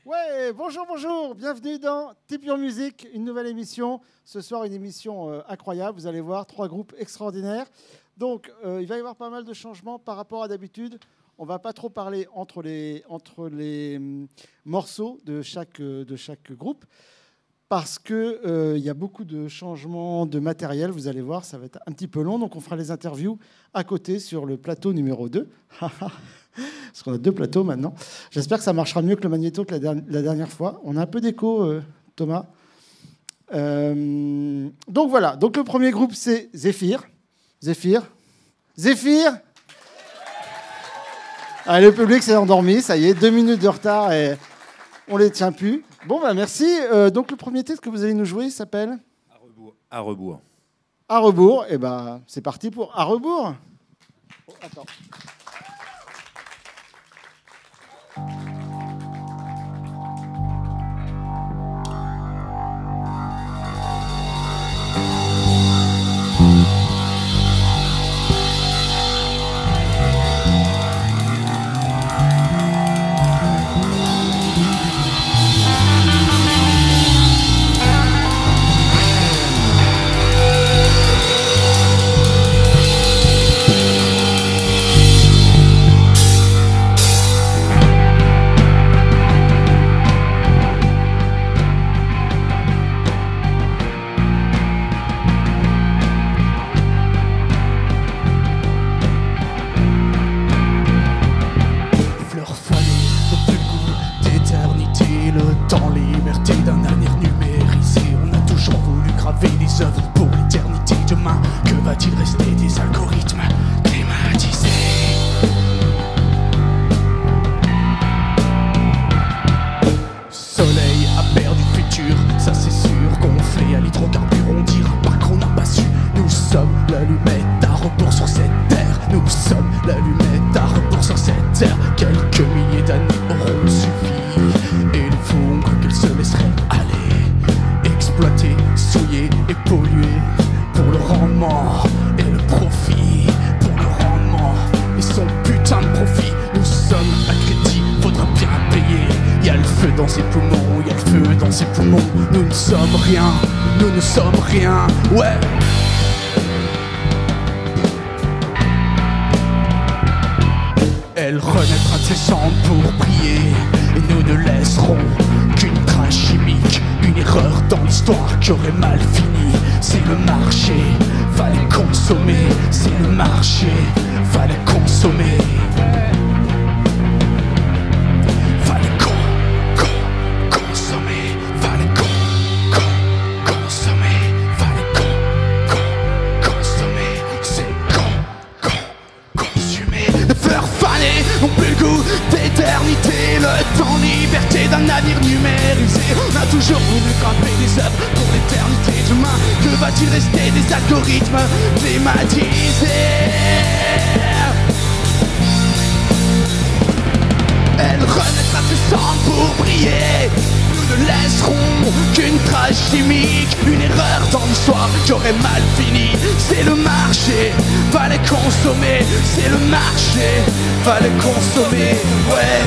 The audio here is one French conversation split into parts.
Ouais, bonjour, bonjour, bienvenue dans Tip Your Music, une nouvelle émission. Ce soir, une émission incroyable, vous allez voir, 3 groupes extraordinaires. Donc, il va y avoir pas mal de changements par rapport à d'habitude. On ne va pas trop parler entre les morceaux de chaque groupe parce qu'il y a beaucoup de changements de matériel, vous allez voir, ça va être un petit peu long. Donc, on fera les interviews à côté sur le plateau numéro 2. Parce qu'on a 2 plateaux maintenant. J'espère que ça marchera mieux que le magnéto que la dernière fois. On a un peu d'écho, Thomas. Donc voilà. Donc le premier groupe, c'est Zéphyr. Zéphyr. Allez, le public s'est endormi. Ça y est, 2 minutes de retard et on les tient plus. Bon, bah merci. Donc le premier titre que vous allez nous jouer s'appelle À rebours. À rebours. Et ben, c'est parti pour À rebours. Oh, attends. Nous ne sommes rien, ouais. Elle renaîtra de ses cendres pour prier. Et nous ne laisserons qu'une trace chimique. Une erreur dans l'histoire qui aurait mal fini. C'est le marché, fallait consommer. C'est le marché, fallait consommer. Le temps, liberté d'un avenir numérisé. On a toujours voulu grimper des œuvres pour l'éternité. Demain, que va-t-il rester des algorithmes dématisés? Elle renaîtra de ses cendres pour briller. Nous ne laisserons qu'une trace chimique. Une erreur dans l'histoire qui aurait mal fini. C'est le marché, fallait consommer. C'est le marché, fallait consommer, ouais.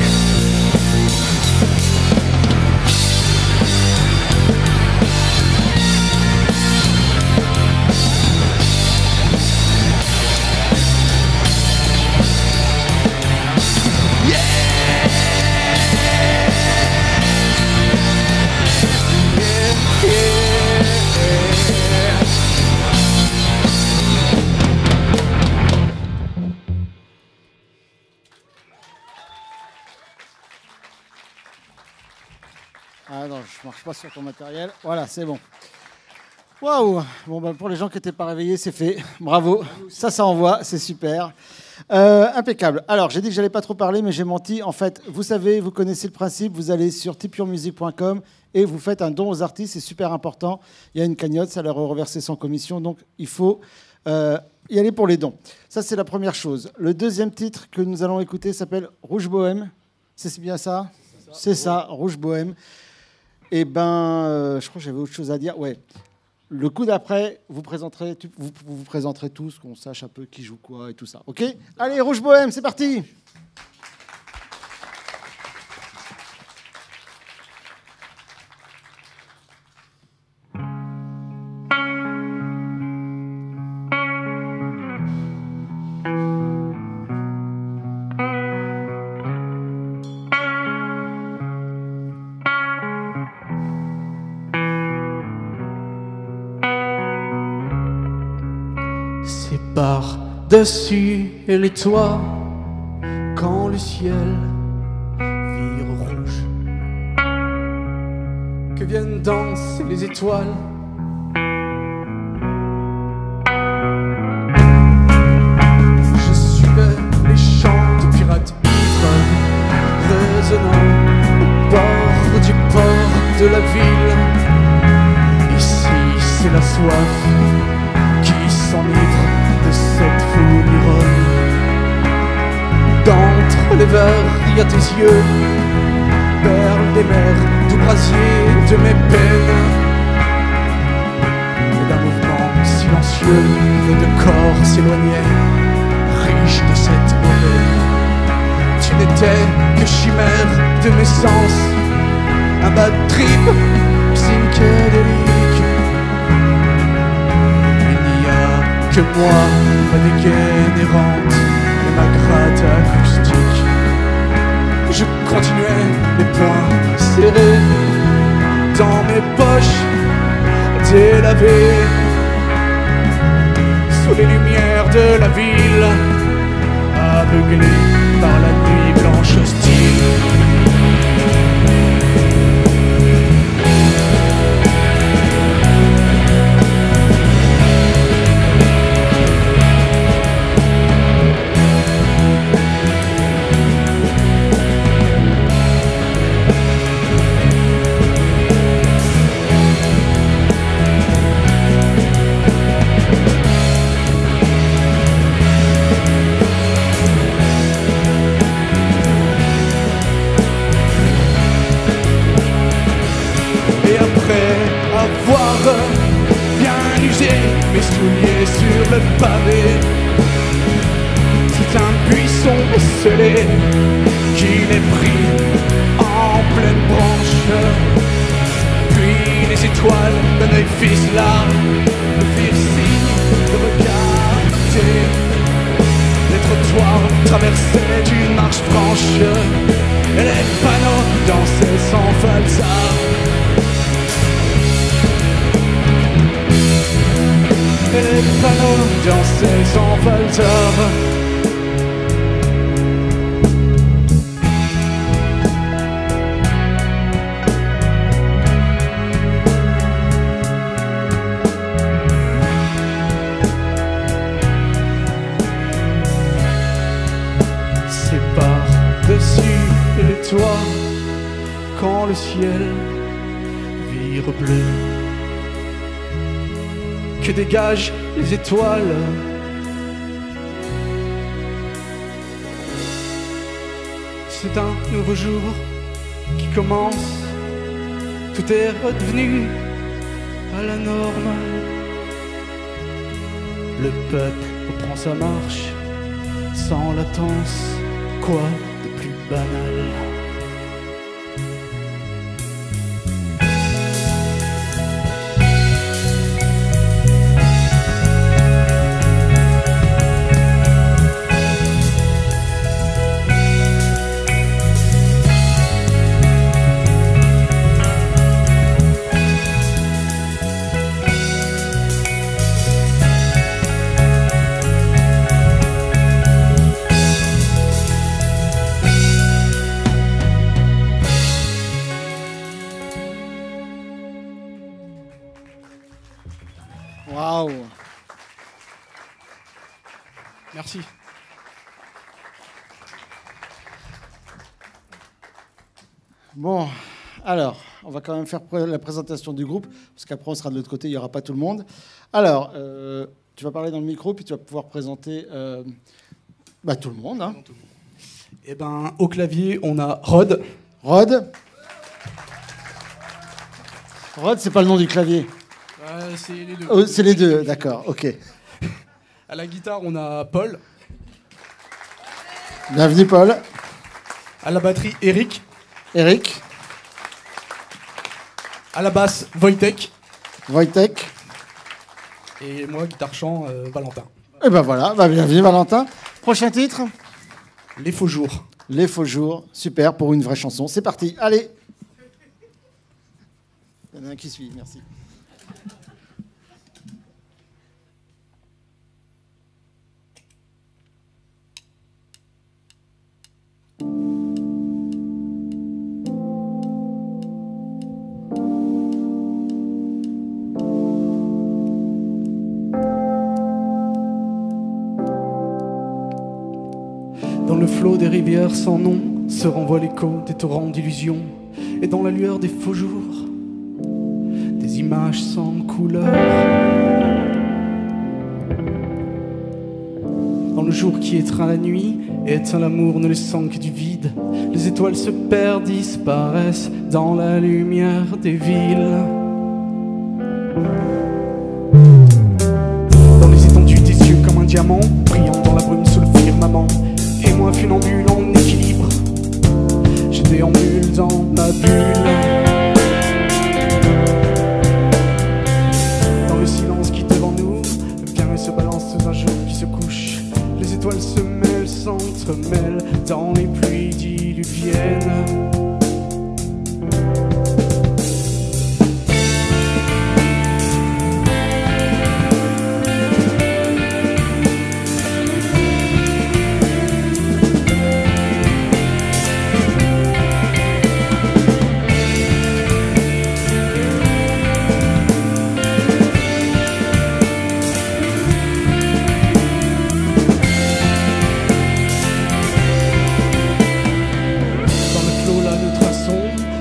Ah non, je ne marche pas sur ton matériel. Voilà, c'est bon. Waouh! Bon, ben, pour les gens qui n'étaient pas réveillés, c'est fait. Bravo. Ça envoie, c'est super. Impeccable. Alors, j'ai dit que je n'allais pas trop parler, mais j'ai menti. En fait, vous savez, vous connaissez le principe. Vous allez sur tipyourmusic.com et vous faites un don aux artistes. C'est super important. Il y a une cagnotte, ça leur est reversé sans commission. Donc, il faut y aller pour les dons. Ça, c'est la première chose. Le deuxième titre que nous allons écouter s'appelle Rouge Bohème. C'est bien ça? C'est ça, Rouge Bohème. Eh ben, je crois que j'avais autre chose à dire. Ouais. Le coup d'après, vous présenterez tous, qu'on sache un peu qui joue quoi et tout ça. OK ? Allez, Rouge Bohème, c'est parti ! par-dessus les toits quand le ciel vire rouge, que viennent danser les étoiles. Je suivais les chants de pirates ivres résonnant au bord du port de la ville. Ici c'est la soif qui s'enivre de cette foule ironne. D'entre les verres, il y a tes yeux, perles des mers, tout brasier de mes peines. Et d'un mouvement silencieux, de corps s'éloignaient, riche de cette aubaine. Tu n'étais que chimère de mes sens, un bad trip psychédélique. Que moi, ma dégaine errante et ma gratte acoustique. Je continuais, les poings serrés dans mes poches délavées, sous les lumières de la ville, aveuglé par la nuit blanche hostile. Bien usé, mes souliers sur le pavé. C'est un buisson esselé qui m'est pris en pleine branche. Puis les étoiles d'un œil ficelard me firent signe de regarder. Les trottoirs traversaient une marche franche et les panneaux dansaient sans falsard. Et les panneaux dansaient sans falsar. C'est par-dessus les toits quand le ciel vire bleu, que dégagent les étoiles. C'est un nouveau jour qui commence, tout est redevenu à la normale. Le peuple reprend sa marche sans latence, quoi de plus banal? Waouh! Merci. Bon, alors, on va quand même faire la présentation du groupe, parce qu'après on sera de l'autre côté, il n'y aura pas tout le monde. Alors, tu vas parler dans le micro, puis tu vas pouvoir présenter tout le monde. Hein. Eh ben, au clavier, on a Rod. Rod? Rod, c'est pas le nom du clavier. C'est les deux. Oh, c'est les deux, d'accord, ok. À la guitare, on a Paul. Bienvenue, Paul. À la batterie, Eric. Eric. À la basse, Wojtek. Wojtek. Et moi, guitare-chant, Valentin. Et ben voilà, bienvenue, Valentin. Prochain titre? Les Faux Jours. Les Faux Jours, super, pour une vraie chanson. C'est parti, allez. Il y en a un qui suit, merci. flot des rivières sans nom se renvoie l'écho des torrents d'illusions. Et dans la lueur des faux jours, des images sans couleur. Dans le jour qui étreint la nuit et éteint l'amour ne laissant que du vide, les étoiles se perdent, disparaissent dans la lumière des villes. Dans les étendues des yeux comme un diamant, brillant dans la brume sous le firmament. Et moi funambule en équilibre, je déambule dans ma bulle. Dans le silence qui devant nous vient et se balance sous un jour qui se couche. Les étoiles se mêlent, s'entremêlent dans les pluies diluviennes.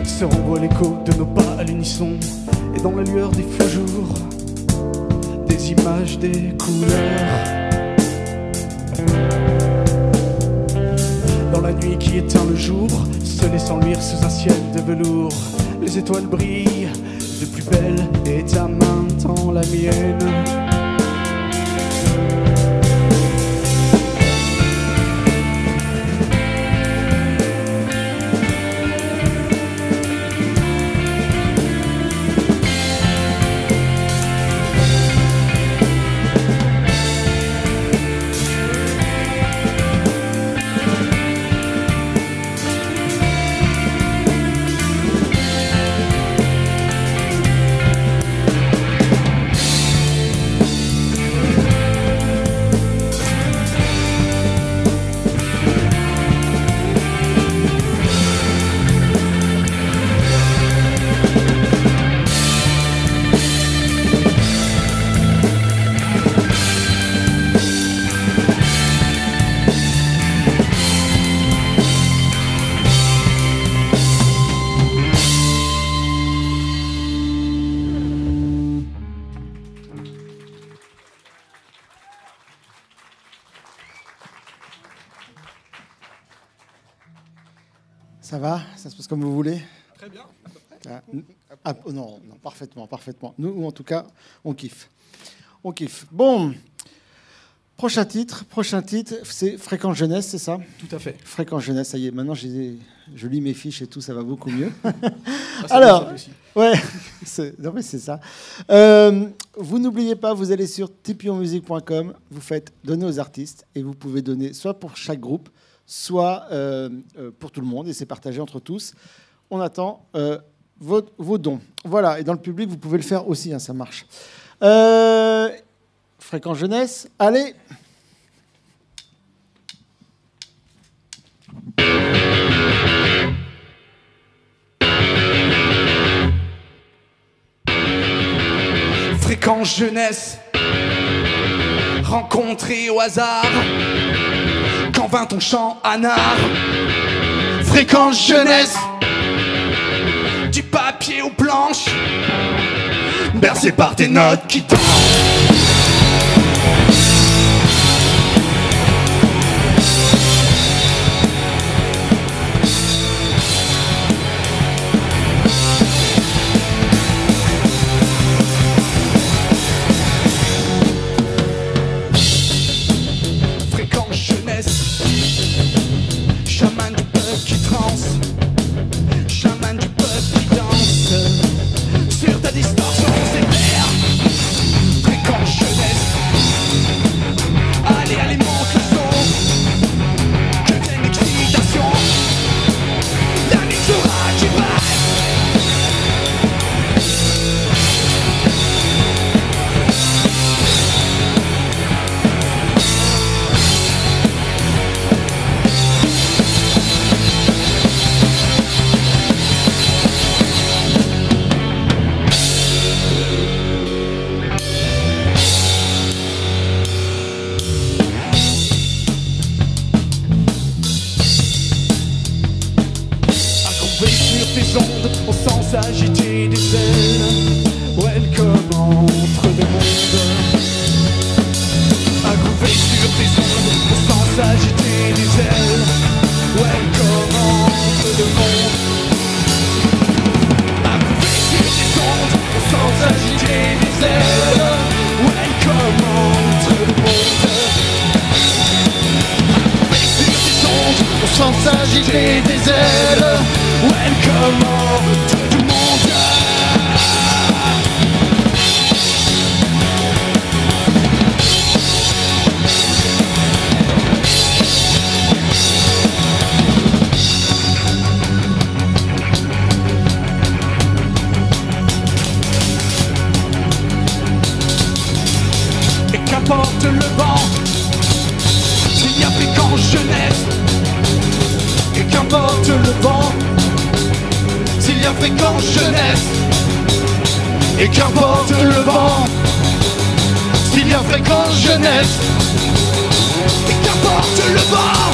Se renvoie l'écho de nos pas à l'unisson. Et dans la lueur des faux jours, des images, des couleurs. Dans la nuit qui éteint le jour, se laissant luire sous un ciel de velours, les étoiles brillent de plus belle et ta main dans la mienne. Ça va? Ça se passe comme vous voulez? Très bien. Non, parfaitement, parfaitement. Nous, en tout cas, on kiffe. On kiffe. Bon, prochain titre, c'est Fréquence Jeunesse, c'est ça? Tout à fait. Fréquence Jeunesse, ça y est, maintenant je lis mes fiches et tout, ça va beaucoup mieux. Ah, Alors, ouais, non mais c'est ça. Vous n'oubliez pas, vous allez sur tipionmusic.com, vous faites donner aux artistes et vous pouvez donner soit pour chaque groupe, soit pour tout le monde, et c'est partagé entre tous. On attend vos dons. Voilà, et dans le public, vous pouvez le faire aussi, hein, ça marche. Fréquence Jeunesse, allez. Fréquence Jeunesse, rencontré au hasard, quand vint ton chant anard. Fréquence Jeunesse, du papier aux planches, bercé par tes notes qui dansent. Chaman du peuple qui transe, chaman du peuple qui danse sur ta distorsion sévère. on sent s'agiter des ailes. Welcome entre deux mondes. À groover sur tes ondes, on sent s'agiter des ailes. Welcome entre deux mondes. À groover sur tes ondes, on sent s'agiter des ailes. Welcome entre deux mondes. On sent s'agiter des ailes. Welcome entre tout le monde. Et qu'importe le vent, s'il y a fréquence jeunesse. Et qu'importe le vent, s'il y a fréquence jeunesse. Et qu'importe le vent, s'il y a fréquence jeunesse. Et qu'importe le vent,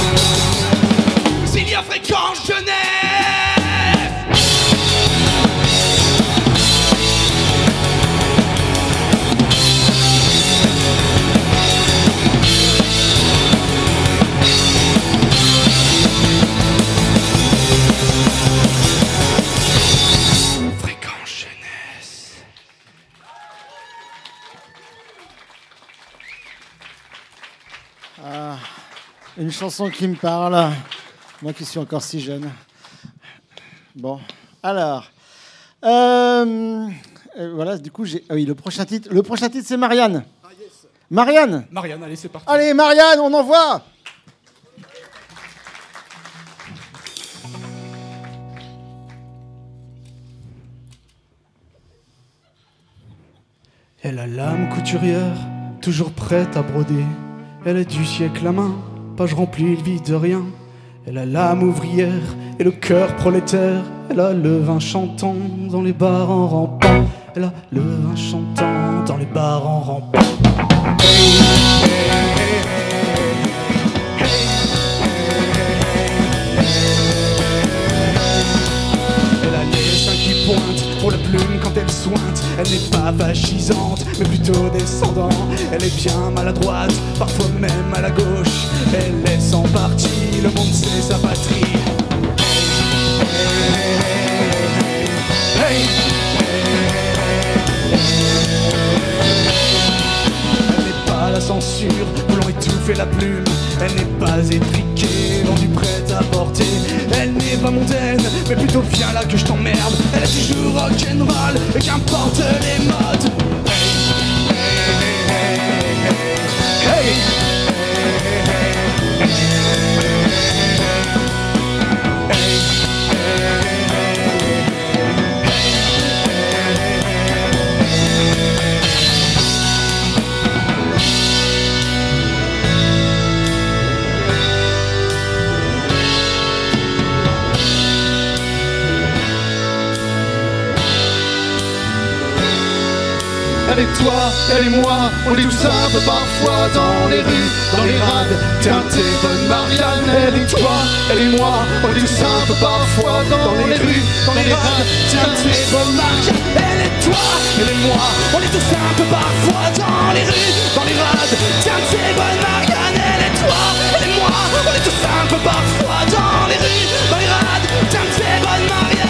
s'il y a fréquence jeunesse. Une chanson qui me parle, moi qui suis encore si jeune. Bon, alors, voilà, du coup, oui, le prochain titre c'est Marianne. Ah, yes. Marianne, allez, c'est parti. Allez, Marianne, on envoie. Elle a l'âme couturière, toujours prête à broder. Elle est du siècle à main, page remplie, le vide de rien. Elle a l'âme ouvrière et le cœur prolétaire. Elle a le vin chantant dans les bars en rampant. Elle a le vin chantant dans les bars en rampant. Elle a les seins qui pointent pour la plume quand elle sointe. Elle n'est pas fascisante, mais plutôt descendant. Elle est bien maladroite, parfois même à la gauche. Elle laisse en partie, le monde c'est sa patrie. Elle n'est pas la censure, voulant étouffer la plume. Elle n'est pas étriquée, vendue prête à porter. Elle n'est pas mondaine, mais plutôt viens là que je t'emmerde. Elle est toujours rock'n'roll, et qu'importe les modes. Elle et toi, elle et moi, on est tous un peu parfois dans les rues, dans les rades. Tiens, t'es bonne Marianne. Elle et toi, elle et moi, on est tous un peu parfois dans les rues, dans les rades. Tiens, t'es bonne Marianne. Elle et toi, elle et moi, on est tous un peu parfois dans les rues, dans les rades. Tiens, t'es bonne Marianne. Elle et toi, elle et moi, on est tous un peu parfois dans les rues, dans les rades. Tiens, t'es bonne Marianne.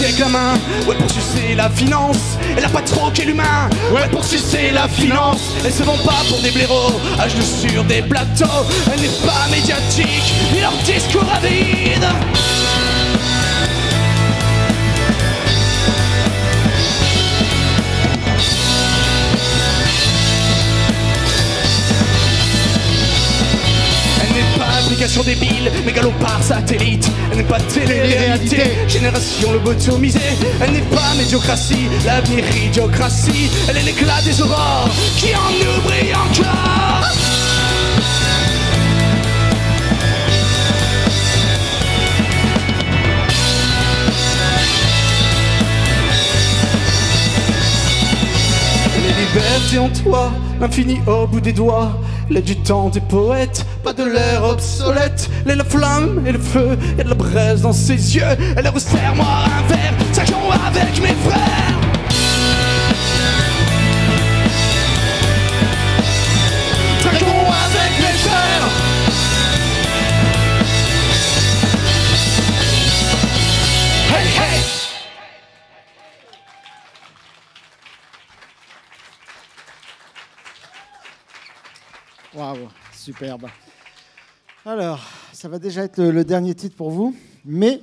Avec la main, ouais, pour sucer la finance. Elle a pas troqué l'humain, ouais, pour sucer la finance. Elle se vend pas pour des blaireaux, à genoux sur des plateaux. Elle n'est pas médiatique, ni leur discours avide. Application débile, mégalo par satellite. Elle n'est pas télé-réalité, génération lobotomisée. Elle n'est pas médiocratie, l'avenir idiocratie. Elle est l'éclat des aurores qui en nous brille encore. liberté en toi, l'infini au bout des doigts. L'aide du temps des poètes, pas de l'air obsolète. Elle est la flamme et le feu, et de la braise dans ses yeux. Elle est resserre-moi un verre, chacun avec mes frères. Chacun avec mes frères. Hey, hey. Waouh, superbe. Alors, ça va déjà être le dernier titre pour vous. Mais,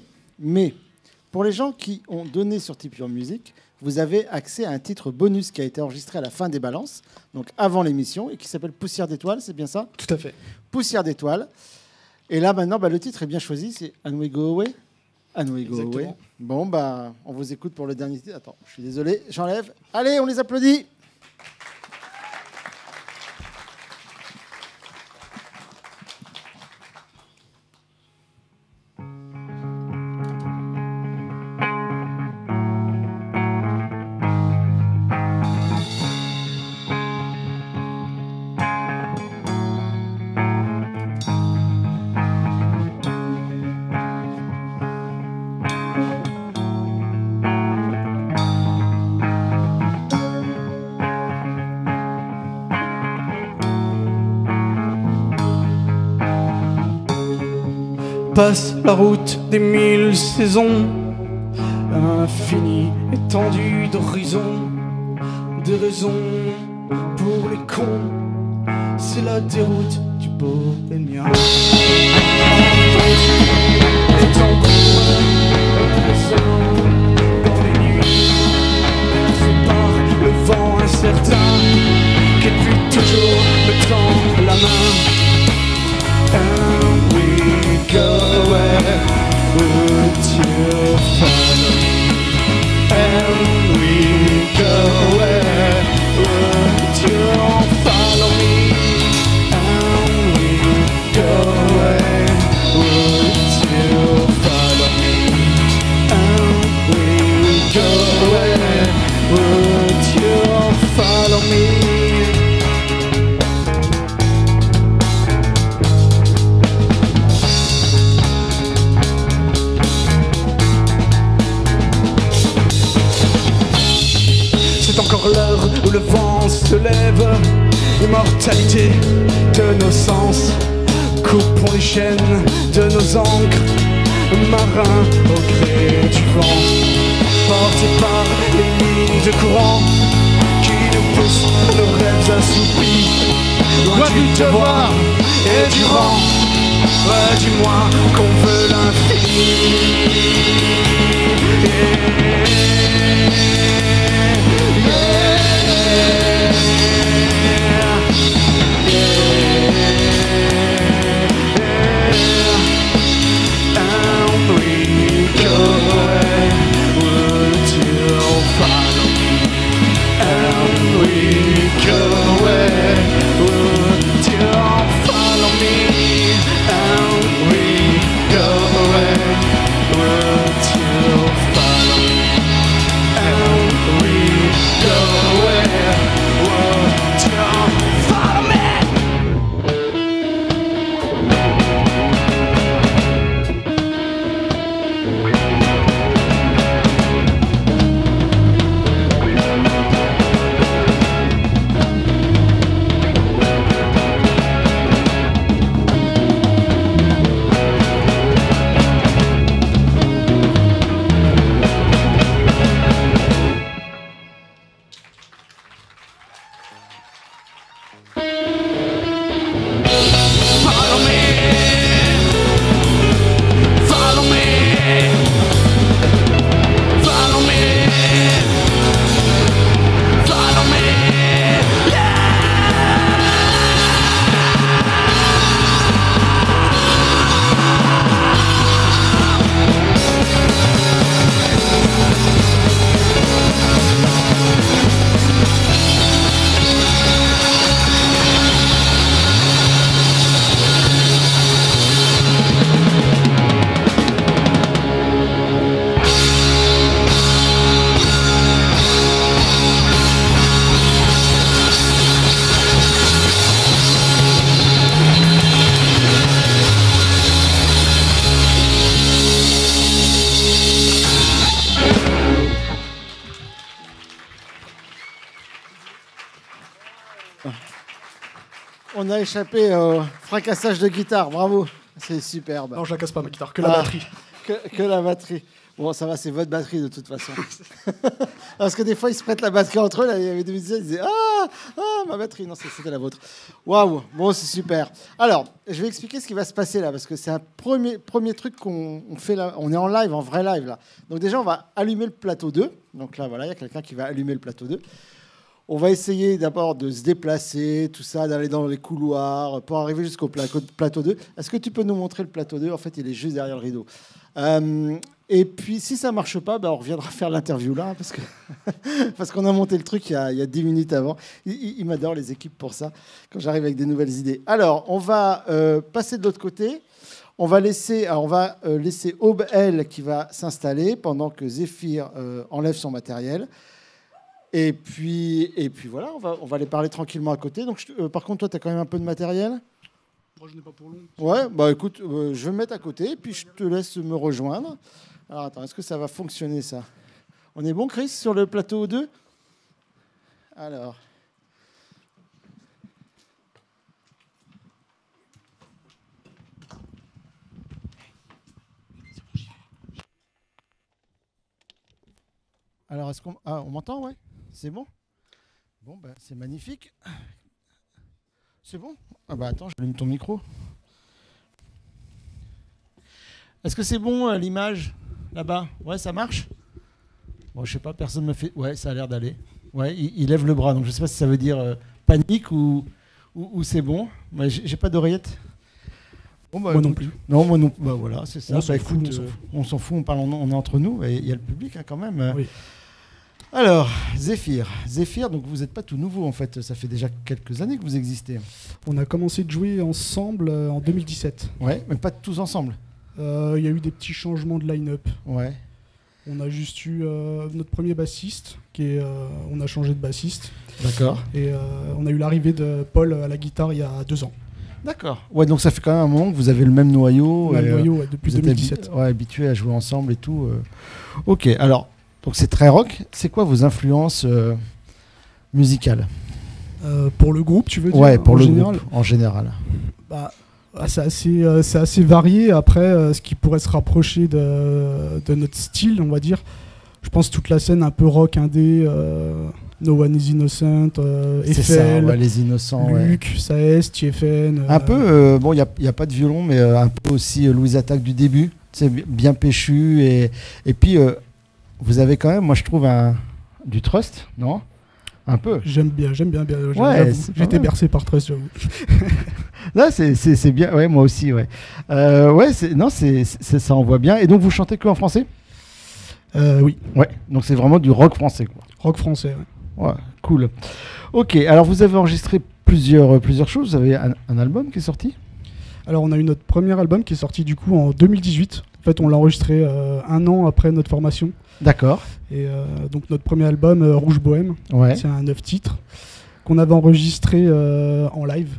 pour les gens qui ont donné sur Tipeee Music, vous avez accès à un titre bonus qui a été enregistré à la fin des balances, donc avant l'émission, et qui s'appelle Poussière d'étoiles, c'est bien ça? Tout à fait. Poussière d'étoiles. Et là, maintenant, le titre est bien choisi, c'est And We Go Away. And We Go Away. Bon, on vous écoute pour le dernier titre. Attends, je suis désolé, j'enlève. Allez, on les applaudit. Passe la route des 1000 saisons, infinie étendue d'horizons, des raisons pour les cons, c'est la déroute du bohémien. Les tambours résonnent dans les nuits, bercés par le vent incertain, qui depuis toujours me tend la main. And we go where would you follow me? And we go where would you follow me? And we go where would you follow me? And we go where would you follow me? Encore l'heure où le vent se lève, immortalité de nos sens, coupons les chaînes de nos ancres, marins au gré du vent, portés par les lignes de courant qui nous poussent nos rêves assoupis, loin du devoir et du rang. Ouais, dis-moi qu'on veut l'infini. On a échappé au fracassage de guitare, bravo. C'est superbe. Non, je la casse pas ma guitare, que la batterie. Que la batterie. Bon, ça va, c'est votre batterie de toute façon. Parce que des fois, ils se prêtent la batterie entre eux. Là, il y avait des musiciens, ils disaient ma batterie. Non, c'était la vôtre. Waouh, bon, c'est super. Alors, je vais expliquer ce qui va se passer là, parce que c'est un premier truc qu'on fait là. On est en live, en vrai live là. Donc, déjà, on va allumer le plateau 2. Donc là, voilà, il y a quelqu'un qui va allumer le plateau 2. On va essayer d'abord de se déplacer, tout ça, d'aller dans les couloirs pour arriver jusqu'au plateau 2. Est-ce que tu peux nous montrer le plateau 2 ? En fait, il est juste derrière le rideau. Et puis, si ça ne marche pas, on reviendra faire l'interview là, parce qu'on a monté le truc il y a 10 minutes avant. Ils m'adorent, les équipes, pour ça, quand j'arrive avec des nouvelles idées. Alors, on va passer de l'autre côté. On va laisser Aube, elle, qui va s'installer pendant que Zéphyr enlève son matériel. Et puis voilà, on va aller parler tranquillement à côté. Donc, par contre, toi, tu as quand même un peu de matériel ? Moi, je n'ai pas pour long. Ouais, bah écoute, je vais me mettre à côté, puis je te laisse me rejoindre. Alors, attends, est-ce que ça va fonctionner, ça ? On est bon, Chris, sur le plateau 2 ? Alors... Alors, est-ce qu'on... Ah, on m'entend, ouais ? C'est bon ? Bon, ben, c'est magnifique. C'est bon ? Ah bah attends, j'allume ton micro. Est-ce que c'est bon, l'image, là-bas ? Ouais, ça marche ? Bon, je sais pas, personne me fait... Ouais, ça a l'air d'aller. Ouais, il lève le bras, donc je sais pas si ça veut dire panique ou c'est bon. Mais j'ai pas d'oreillette. Bon, bah, moi non plus. Non, moi non plus. Bah voilà, c'est ça. On s'en fout, on s'en fout, on est entre nous, et il y a le public quand même. Oui. Alors, Zéphyr, donc vous n'êtes pas tout nouveau en fait, ça fait déjà quelques années que vous existez. On a commencé de jouer ensemble en 2017. Ouais, mais pas tous ensemble. Il y a eu des petits changements de line-up. Ouais. On a juste eu notre premier bassiste, on a changé de bassiste. D'accord. Et on a eu l'arrivée de Paul à la guitare il y a 2 ans. D'accord. Ouais, donc ça fait quand même un moment que vous avez le même noyau. Le même noyau, ouais, depuis 2017. Habitué à jouer ensemble et tout. Ok, alors, donc c'est très rock. C'est quoi vos influences musicales ? Pour le groupe, tu veux dire ? Ouais, pour le groupe, en général. Bah, c'est assez varié. Après, ce qui pourrait se rapprocher de notre style, on va dire. Je pense toute la scène un peu rock indé, No One Is Innocent, c'est Eiffel, ça, ouais, les Innocents. Luc, Saez, Tiefen. Un peu, bon, il n'y a pas de violon, mais un peu aussi Louise Attaque du début. C'est bien péchu. Et puis, vous avez quand même, moi je trouve, du trust, non ? Un peu. J'aime bien. Ouais, j'étais bercé par Trust, j'avoue. Là, c'est bien. Ouais, moi aussi, ouais. Ouais, ça envoie bien. Et donc, vous chantez que en français ? Oui. Ouais, donc c'est vraiment du rock français, quoi. Rock français, ouais. Ouais, cool. Ok, alors vous avez enregistré plusieurs choses. Vous avez un album qui est sorti ? Alors, on a eu notre premier album qui est sorti du coup en 2018. En fait, on l'a enregistré 1 an après notre formation. D'accord. Et donc, notre premier album, Rouge Bohème, c'est un 9 titres qu'on avait enregistré en live.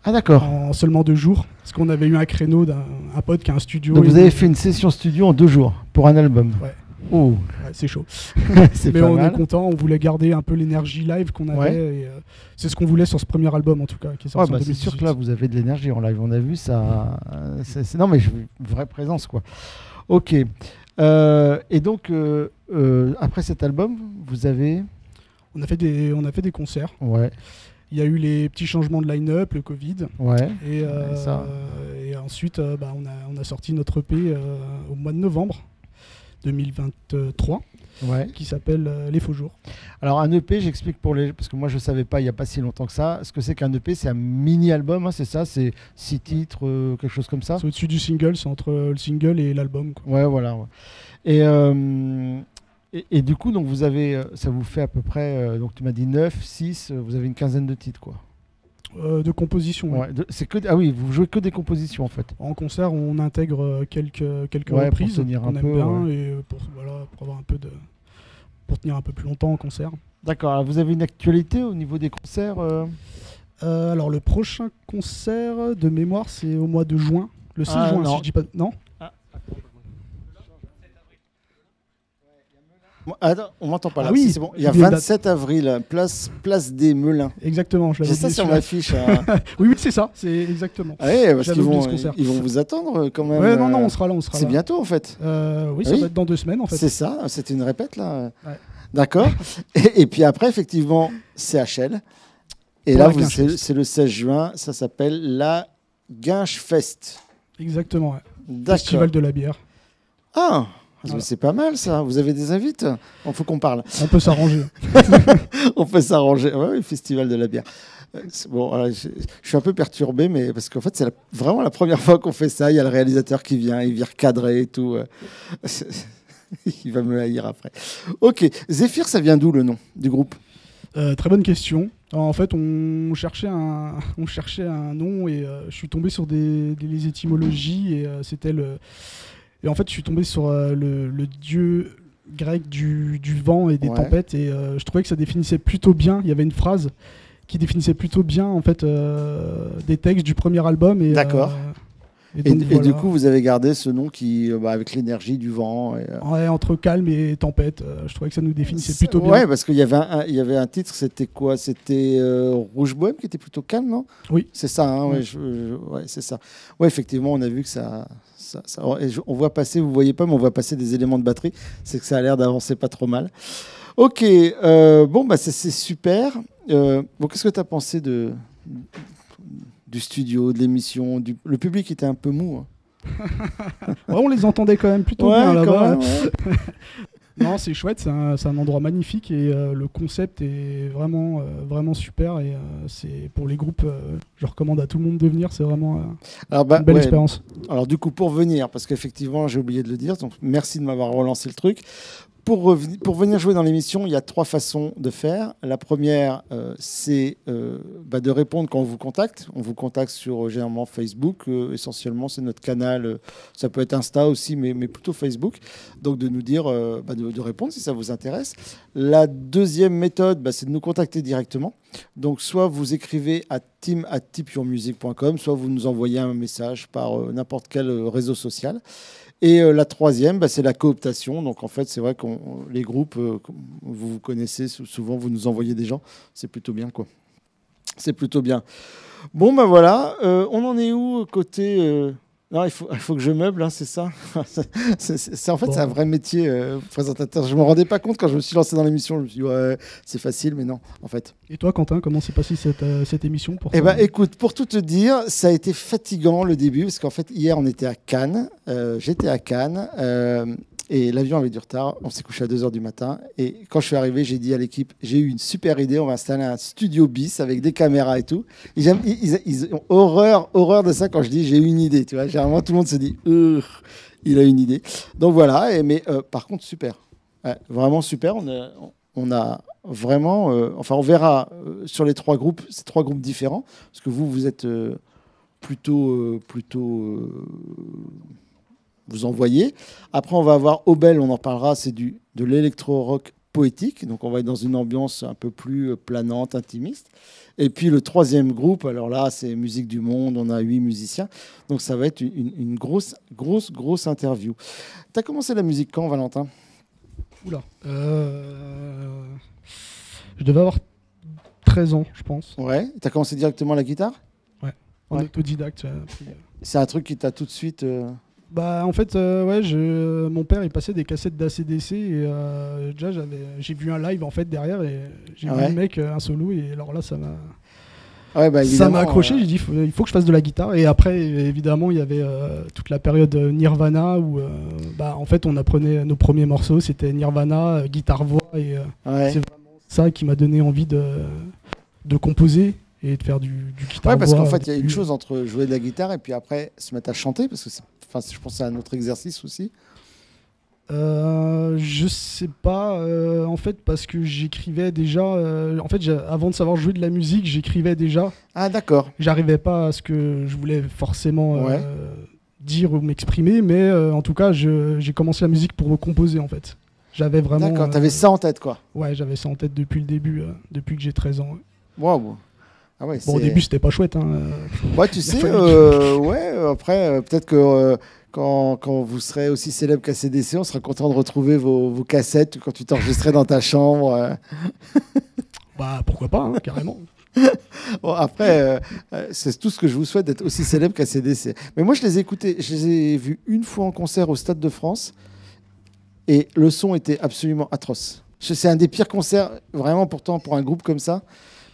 Ah, d'accord. En seulement 2 jours. Parce qu'on avait eu un créneau d'un pote qui a un studio. Donc, vous avez fait une session studio en 2 jours pour un album ? Ouais. Oh. Ouais, c'est chaud. C'est mais pas on mal. est content, on voulait garder un peu l'énergie live qu'on avait. Ouais. Et, c'est ce qu'on voulait sur ce premier album en tout cas, qui est sorti en 2018. C'est sûr que là vous avez de l'énergie en live, on a vu ça. Non mais vraie présence quoi. Ok. Et donc après cet album, vous avez. On a fait des concerts. Ouais. Il y a eu les petits changements de line-up, le Covid. Ouais. Et ensuite, on a sorti notre EP au mois de novembre 2023, qui s'appelle Les Faux Jours. Alors un EP, j'explique parce que moi je savais pas il y a pas si longtemps que ça. Ce que c'est qu'un EP, c'est un mini-album, hein, c'est ça, c'est 6 titres, quelque chose comme ça. C'est au-dessus du single, c'est entre le single et l'album, quoi. Ouais, voilà. Ouais. Et du coup, donc vous avez, ça vous fait à peu près, donc tu m'as dit 9, 6, vous avez une quinzaine de titres, quoi. De composition. Ouais, ah oui, vous jouez que des compositions en fait. En concert, on intègre quelques reprises qu'on aime bien et pour avoir un peu pour tenir un peu plus longtemps en concert. D'accord. Alors vous avez une actualité au niveau des concerts Alors le prochain concert de mémoire, c'est au mois de juin, le 6 juin, non. si je dis pas non. Attends, on m'entend pas là. Ah oui, Si, c'est bon. Il y a j'ai oublié une 27 avril, place des Melins. Exactement, je l'avais J'ai ça oublié, sur celui-là. ma fiche. Hein. Oui, c'est ça, c'est exactement. Ah oui, parce J'avais qu'ils oublié vont, ce concert. ils vont vous attendre quand même. Ouais, non, on sera là, on sera C'est là. bientôt en fait. Oui, ça Oui. va être dans 2 semaines en fait. C'est ça, c'était une répète là. Ouais. D'accord. Et puis après, effectivement, CHL. Et Pour là, la Guinche Fest. c'est le 16 juin, ça s'appelle la Guinche Fest. Exactement, ouais. D'accord. Festival de la bière. Ah, Voilà. c'est pas mal ça. Vous avez des invites. Il faut qu'on parle. On peut s'arranger. On peut s'arranger. Ouais, oui, Festival de la bière. Bon, voilà, je suis un peu perturbé, mais parce qu'en fait, c'est vraiment la première fois qu'on fait ça. Il y a le réalisateur qui vient, il vient recadrer et tout. Il va me haïr après. Ok, Zéphyr, ça vient d'où le nom du groupe? Très bonne question. Alors, en fait, on cherchait un nom et je suis tombé sur les étymologies et c'était le. Et en fait, je suis tombé sur le dieu grec du vent et des Ouais. tempêtes et je trouvais que ça définissait plutôt bien. Il y avait une phrase qui définissait plutôt bien en fait des textes du premier album. Et, D'accord. et Et, donc, et du voilà. coup, vous avez gardé ce nom qui, avec l'énergie du vent. Ouais, entre calme et tempête, je trouvais que ça nous définissait plutôt bien. Ouais, parce qu'il y avait un titre, c'était quoi? C'était Rouge Bohème qui était plutôt calme, non? Oui. C'est ça, hein, ouais, Ouais. ouais, c'est ça. Ouais, effectivement, on a vu que on voit passer, vous voyez pas, mais on voit passer des éléments de batterie. C'est que ça a l'air d'avancer pas trop mal. Ok, bon, bah c'est super. Bon, qu'est-ce que tu as pensé du studio, de l'émission? Le public était un peu mou. Hein. Ouais, on les entendait quand même plutôt Ouais, bien quand là-bas. même, ouais. Non, c'est chouette, c'est un endroit magnifique et le concept est vraiment, vraiment super. Et c'est pour les groupes, je recommande à tout le monde de venir, c'est vraiment Alors, bah, une belle ouais, expérience. alors du coup, pour venir, parce qu'effectivement, j'ai oublié de le dire, donc merci de m'avoir relancé le truc. Pour venir jouer dans l'émission, il y a 3 façons de faire. La première, c'est de répondre quand on vous contacte. On vous contacte sur généralement Facebook. Essentiellement, c'est notre canal. Ça peut être Insta aussi, mais plutôt Facebook. Donc, de nous dire, de répondre si ça vous intéresse. La deuxième méthode, c'est de nous contacter directement. Donc, soit vous écrivez à team@tipyourmusic.com, soit vous nous envoyez un message par n'importe quel réseau social. Et la troisième, c'est la cooptation. Donc en fait, c'est vrai que les groupes, vous connaissez, souvent vous nous envoyez des gens. C'est plutôt bien, quoi. C'est plutôt bien. Bon, voilà. On en est où côté... Non, il faut que je meuble, hein, c'est ça. En fait, c'est un vrai métier, présentateur. Je ne me rendais pas compte quand je me suis lancé dans l'émission. Je me suis dit, ouais, c'est facile, mais non, en fait. Et toi, Quentin, comment s'est passée cette émission pour Eh toi? ben, écoute, pour tout te dire, ça a été fatigant le début, parce qu'en fait, hier, on était à Cannes. J'étais à Cannes, et l'avion avait du retard. On s'est couché à 2h du matin. Et quand je suis arrivé, j'ai dit à l'équipe, j'ai eu une super idée, on va installer un studio bis avec des caméras et tout. Ils ont horreur de ça quand je dis, j'ai eu une idée. Tu vois, généralement, tout le monde se dit, il a une idée. Donc voilà, mais par contre, super. Ouais, vraiment super. On a vraiment... on verra sur les 3 groupes, ces 3 groupes différents, parce que vous êtes plutôt vous envoyez. Après, on va avoir Obel, on en parlera, c'est de l'électro-rock poétique, donc on va être dans une ambiance un peu plus planante, intimiste. Et puis le 3e groupe, alors là, c'est Musique du Monde, on a 8 musiciens, donc ça va être une grosse interview. Tu as commencé la musique quand, Valentin? Oula. Je devais avoir 13 ans, je pense. Ouais, tu as commencé directement la guitare? En Ouais. autodidacte. C'est un truc qui t'a tout de suite... En fait, mon père il passait des cassettes d'ACDC et déjà j'ai vu un live en fait derrière et j'ai vu Ouais. le mec un solo et alors là ça m'a Ouais, ça évidemment, m'a accroché. J'ai dit il faut que je fasse de la guitare et après évidemment il y avait toute la période Nirvana où en fait on apprenait nos premiers morceaux, c'était Nirvana, guitare voix et ouais. c'est vraiment ça qui m'a donné envie de composer et de faire du guitare Ouais, parce voix. qu'en fait, il y a une chose entre jouer de la guitare et puis après se mettre à chanter, parce que je pense que c'est un autre exercice aussi. Je sais pas, en fait, parce que j'écrivais déjà. En fait, avant de savoir jouer de la musique, j'écrivais déjà. Ah, d'accord. J'arrivais pas à ce que je voulais forcément Ouais. dire ou m'exprimer, mais en tout cas, j'ai commencé la musique pour composer en fait. J'avais vraiment. D'accord, t'avais ça en tête, quoi. Ouais, j'avais ça en tête depuis le début, depuis que j'ai 13 ans. Ouais. Waouh. Ah ouais, Bon, au début, c'était pas chouette. Hein. Ouais, tu sais, après, peut-être que quand vous serez aussi célèbre qu'ACDC, on sera content de retrouver vos cassettes quand tu t'enregistrais dans ta chambre. Bah, pourquoi pas, hein, carrément. Bon, après, c'est tout ce que je vous souhaite, d'être aussi célèbre qu'ACDC. Mais moi, je les ai écoutés, je les ai vus une fois en concert au Stade de France et le son était absolument atroce. C'est un des pires concerts, vraiment, pourtant, pour un groupe comme ça.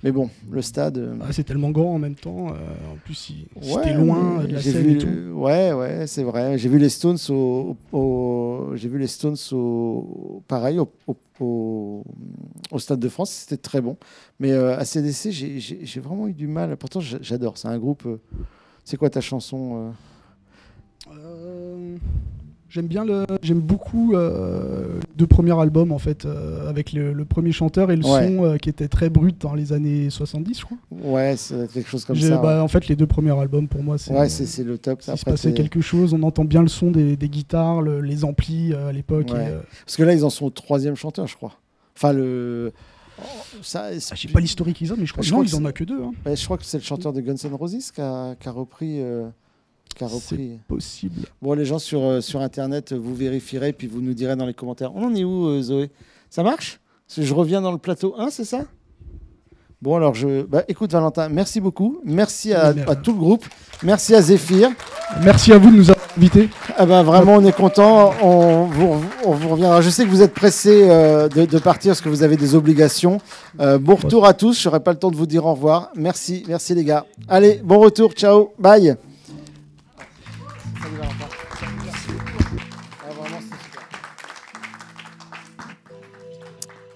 Mais bon, le stade. C'est tellement grand en même temps. En plus, Ouais, c'était loin de la scène et tout. Ouais, c'est vrai. J'ai vu les Stones pareil, au Stade de France. C'était très bon. Mais ACDC, j'ai vraiment eu du mal. Pourtant, j'adore. C'est un groupe. C'est quoi ta chanson J'aime beaucoup les deux premiers albums en fait, avec le premier chanteur et le son qui était très brut dans les années 70, je crois. Ouais, c'est quelque chose comme ça. En fait, les deux premiers albums pour moi, c'est le top. Il se passait quelque chose. On entend bien le son des guitares, les amplis à l'époque. Ouais. Parce que là, ils en sont au 3e chanteur, je crois. Enfin, je sais pas l'historique qu'ils ont, mais je crois qu'ils en a que 2. Hein. Ouais, je crois que c'est le chanteur de Guns N' Roses qui a repris. C'est possible. Bon, les gens sur Internet, vous vérifierez, puis vous nous direz dans les commentaires. On en est où, Zoé? Ça marche? Je reviens dans le plateau 1, c'est ça? Bon, alors, écoute, Valentin, merci beaucoup. Merci à tout le groupe. Merci à Zéphyr. Merci à vous de nous avoir invités. Vraiment, on est content. On vous reviendra. Je sais que vous êtes pressés de partir parce que vous avez des obligations. Bon retour à tous. Je n'aurai pas le temps de vous dire au revoir. Merci les gars. Allez, bon retour. Ciao. Bye.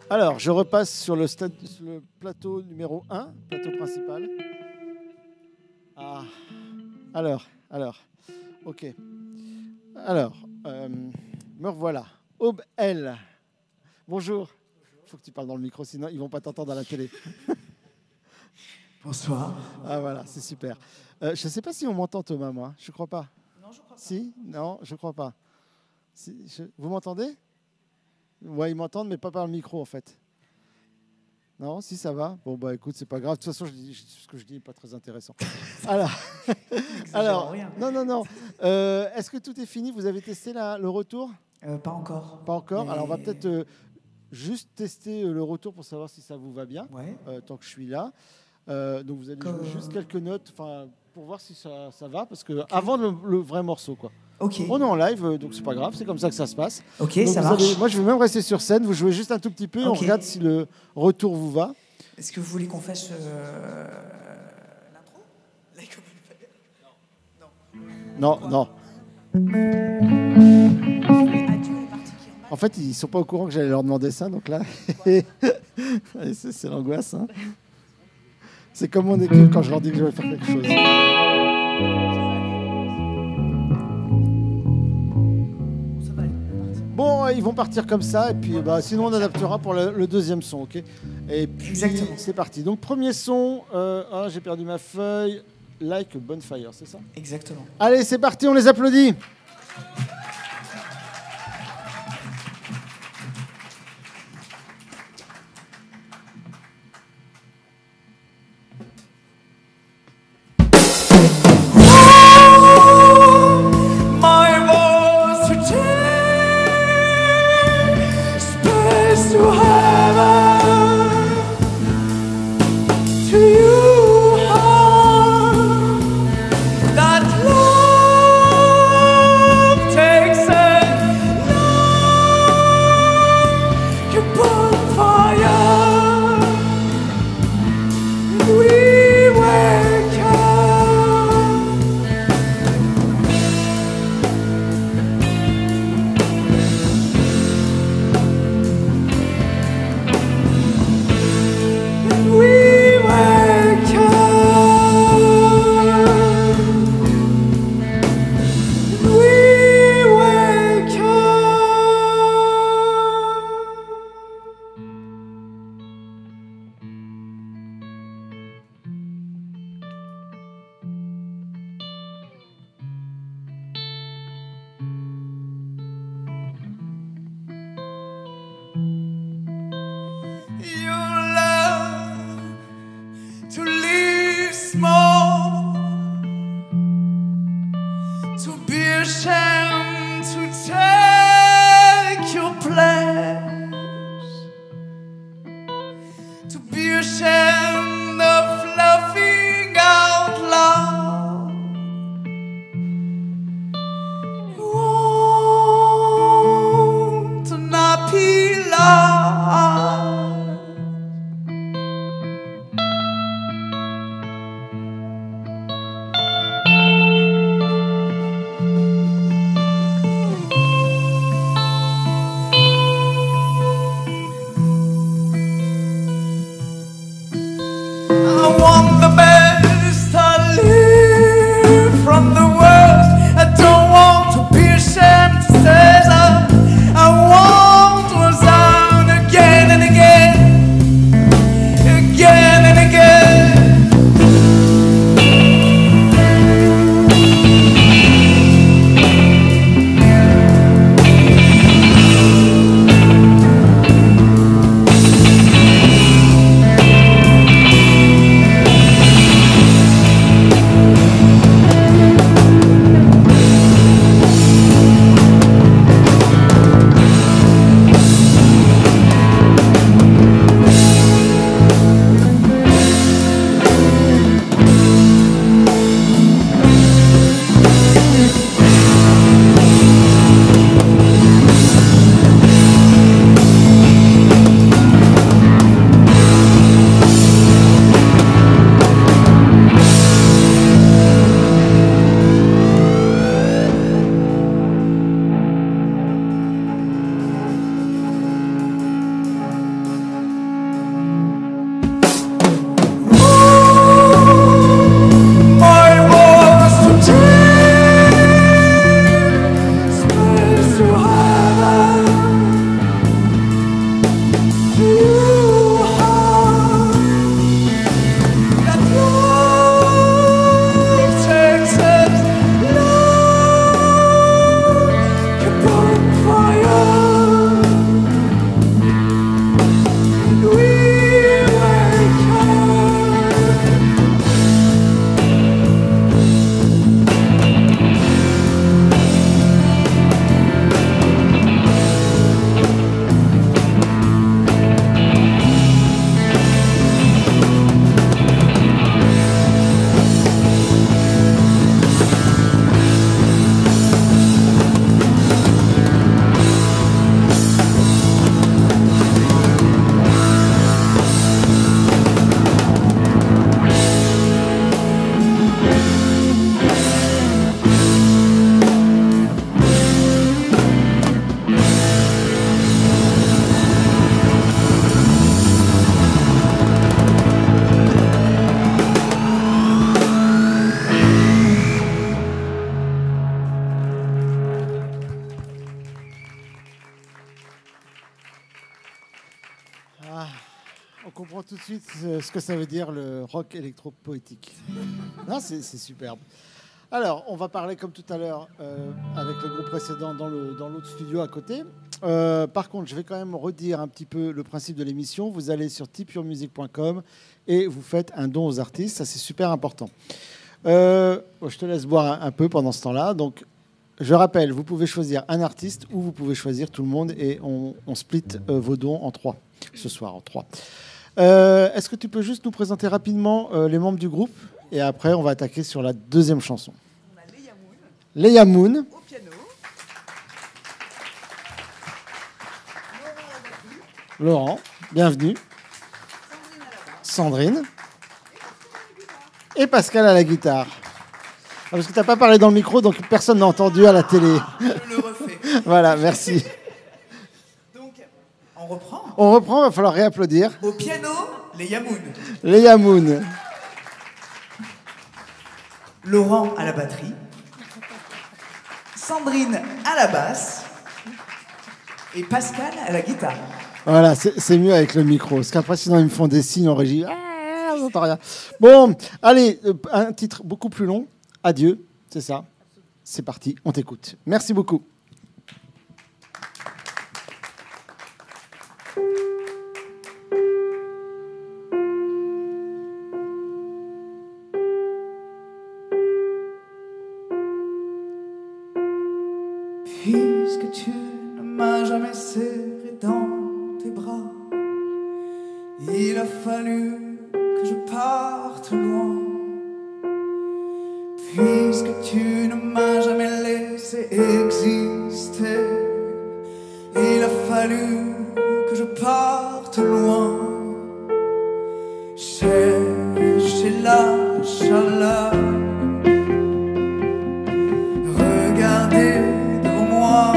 Alors, je repasse sur le plateau numéro 1, plateau principal. Alors, ok. Alors, me revoilà. Aube L. Bonjour. Il faut que tu parles dans le micro, sinon ils ne vont pas t'entendre à la télé. Bonsoir. Ah voilà, c'est super. Je ne sais pas si on m'entend, Thomas, moi. Je ne crois pas. Non, je crois pas. Si? Non, je ne crois pas. Vous m'entendez? Ouais, ils m'entendent, mais pas par le micro, en fait. Non, si, ça va. Bon, écoute, c'est pas grave. De toute façon, ce que je dis n'est pas très intéressant. Alors, non. Est-ce que tout est fini? Vous avez testé le retour? Pas encore. Pas encore. Mais... Alors, on va peut-être juste tester le retour pour savoir si ça vous va bien, tant que je suis là. Donc, vous allez jouer juste quelques notes pour voir si ça va, parce que avant le vrai morceau, quoi. Ok. On est en live, donc c'est pas grave, c'est comme ça que ça se passe. Ok, donc ça marche. Moi, je vais même rester sur scène, vous jouez juste un tout petit peu, on regarde si le retour vous va. Est-ce que vous voulez qu'on fasse l'intro? Non. En fait, ils sont pas au courant que j'allais leur demander ça, donc là, c'est l'angoisse. Hein. C'est comme mon équipe quand je leur dis que je vais faire quelque chose. Bon, ils vont partir comme ça, et puis sinon on adaptera pour le deuxième son, ok? Et puis c'est parti. Donc premier son, j'ai perdu ma feuille, Like a Bonfire, c'est ça? Exactement. Allez, c'est parti, on les applaudit. That love more to be ashamed to take your place, to be ashamed of laughing out loud. You want to not be loud. I want the best, I live from the worst. I don't want to be ashamed to say that. I want to sound again and again, again and again. On comprend tout de suite ce que ça veut dire le rock électro-poétique. Non, c'est superbe. Alors, on va parler comme tout à l'heure avec le groupe précédent dans l'autre studio à côté. Par contre, je vais quand même redire un petit peu le principe de l'émission. Vous allez sur tipeyourmusic.com et vous faites un don aux artistes. Ça, c'est super important. Je te laisse boire un peu pendant ce temps-là. Donc, je rappelle, vous pouvez choisir un artiste ou vous pouvez choisir tout le monde et on split vos dons en 3 ce soir, en 3. Est-ce que tu peux juste nous présenter rapidement les membres du groupe et après on va attaquer sur la deuxième chanson. On a Leia Moon. Leia Moon Au piano. Laurent, bienvenue. Sandrine. Et Pascal à la guitare. Ah, parce que tu n'as pas parlé dans le micro, donc personne n'a entendu à la télé. Je le refais. Voilà, merci. Donc, on reprend. On reprend, il va falloir réapplaudir. Au piano, Leia Moon. Leia Moon. Laurent à la batterie. Sandrine à la basse. Et Pascal à la guitare. Voilà, c'est mieux avec le micro. Parce qu'après, sinon, ils me font des signes en régie. Ah, on n'entend rien. Bon, allez, un titre beaucoup plus long. Adieu, c'est ça. C'est parti, on t'écoute. Merci beaucoup. Puisque tu ne m'as jamais serré dans tes bras, il a fallu que je parte loin. Puisque tu ne m'as jamais laissé exister, il a fallu que je parte loin. Chercher la chaleur, regarder devant moi.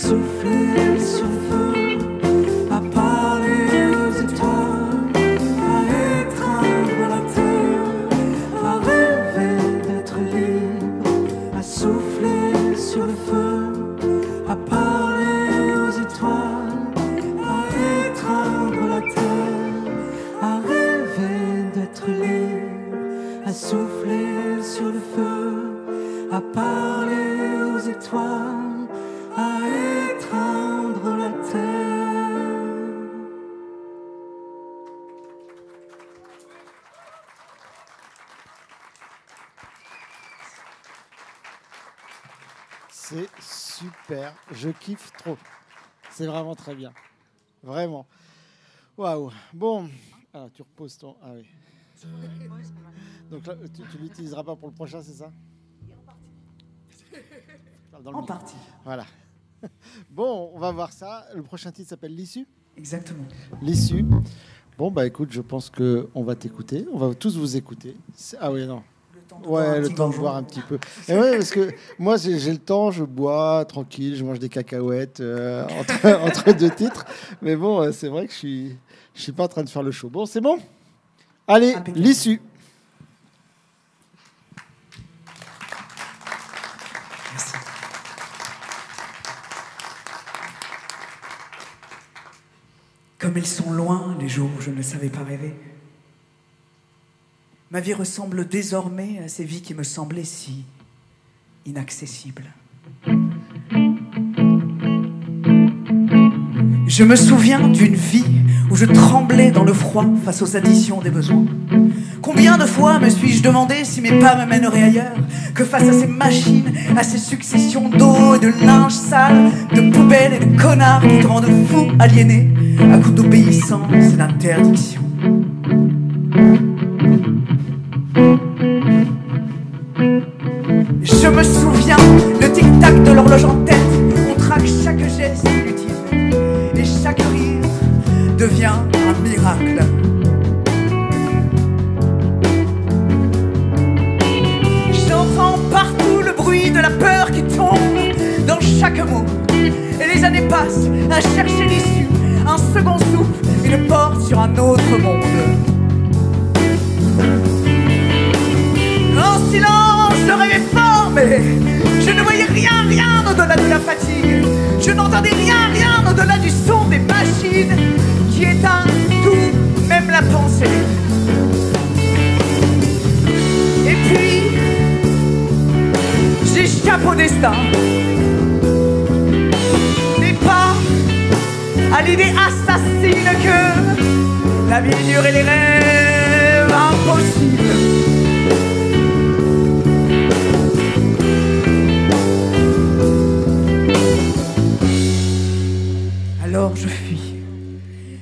souffler sur le feu, à parler aux étoiles, à étreindre la terre, à rêver d'être libre, à souffler sur le feu, à parler aux étoiles, à étreindre la terre, à rêver d'être libre, à souffler sur le feu, à parler aux étoiles, à étreindre la terre. C'est super, je kiffe trop. C'est vraiment très bien. Vraiment. Waouh. Bon, alors tu reposes ton... Ah oui. Donc là, tu l'utiliseras pas pour le prochain, c'est ça? Dans le En micro. partie. Voilà. Bon, on va voir ça. Le prochain titre s'appelle L'Issue. Exactement. L'Issue. Bon, bah écoute, je pense qu'on va t'écouter. On va tous vous écouter. Ah oui, non. Ouais, le temps de boire un petit peu. Et ouais, parce que moi, j'ai le temps, je bois tranquille, je mange des cacahuètes entre deux titres. Mais bon, c'est vrai que je suis pas en train de faire le show. Bon, c'est bon? Allez, Impeccable. L'Issue. Merci. Comme ils sont loin les jours où je ne savais pas rêver. Ma vie ressemble désormais à ces vies qui me semblaient si inaccessibles. Je me souviens d'une vie où je tremblais dans le froid face aux additions des besoins. Combien de fois me suis-je demandé si mes pas me mèneraient ailleurs que face à ces machines, à ces successions d'eau et de linge sale, de poubelles et de connards qui te rendent fou, aliéné, à coups d'obéissance et d'interdiction. Je me souviens le tic-tac de l'horloge en tête. On traque chaque geste inutile et chaque rire devient un miracle. J'entends partout le bruit de la peur qui tombe dans chaque mot. Et les années passent à chercher l'issue, un second souffle, une porte sur un autre monde. En silence, je rêvais fort, mais je ne voyais rien au-delà de la fatigue. Je n'entendais rien au-delà du son des machines qui éteint tout, même la pensée. Et puis, j'échappe au destin. Mais pas à l'idée assassine que la vie dure et les rêves impossibles. Alors je fuis.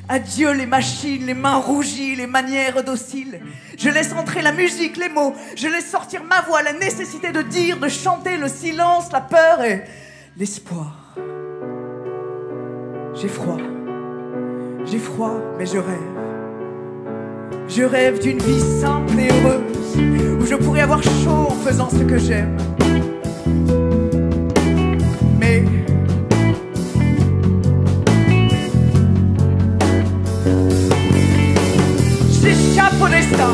Adieu les machines, les mains rougies, les manières dociles. Je laisse entrer la musique, les mots. Je laisse sortir ma voix, la nécessité de dire, de chanter, le silence, la peur et l'espoir. J'ai froid, mais je rêve. Je rêve d'une vie simple et heureuse, où je pourrais avoir chaud en faisant ce que j'aime. Mais j'échappe au destin,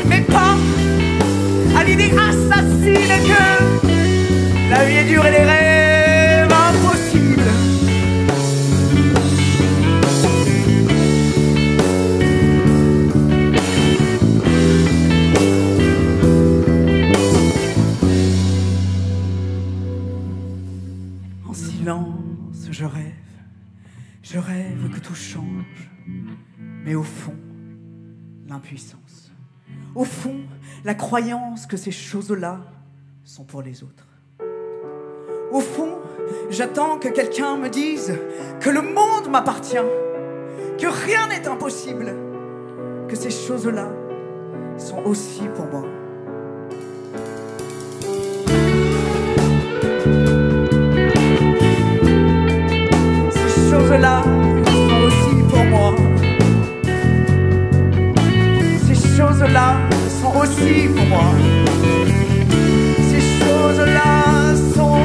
mais pas à l'idée assassine que la vie est dure et les rêves impossibles. En silence, je rêve. Je rêve que tout change. Mais au fond, l'impuissance. Au fond, la croyance que ces choses-là sont pour les autres. Au fond, j'attends que quelqu'un me dise que le monde m'appartient, que rien n'est impossible, que ces choses-là sont aussi pour moi. Ces choses-là sont aussi pour moi. Ces choses-là sont aussi pour moi. Ces choses-là sont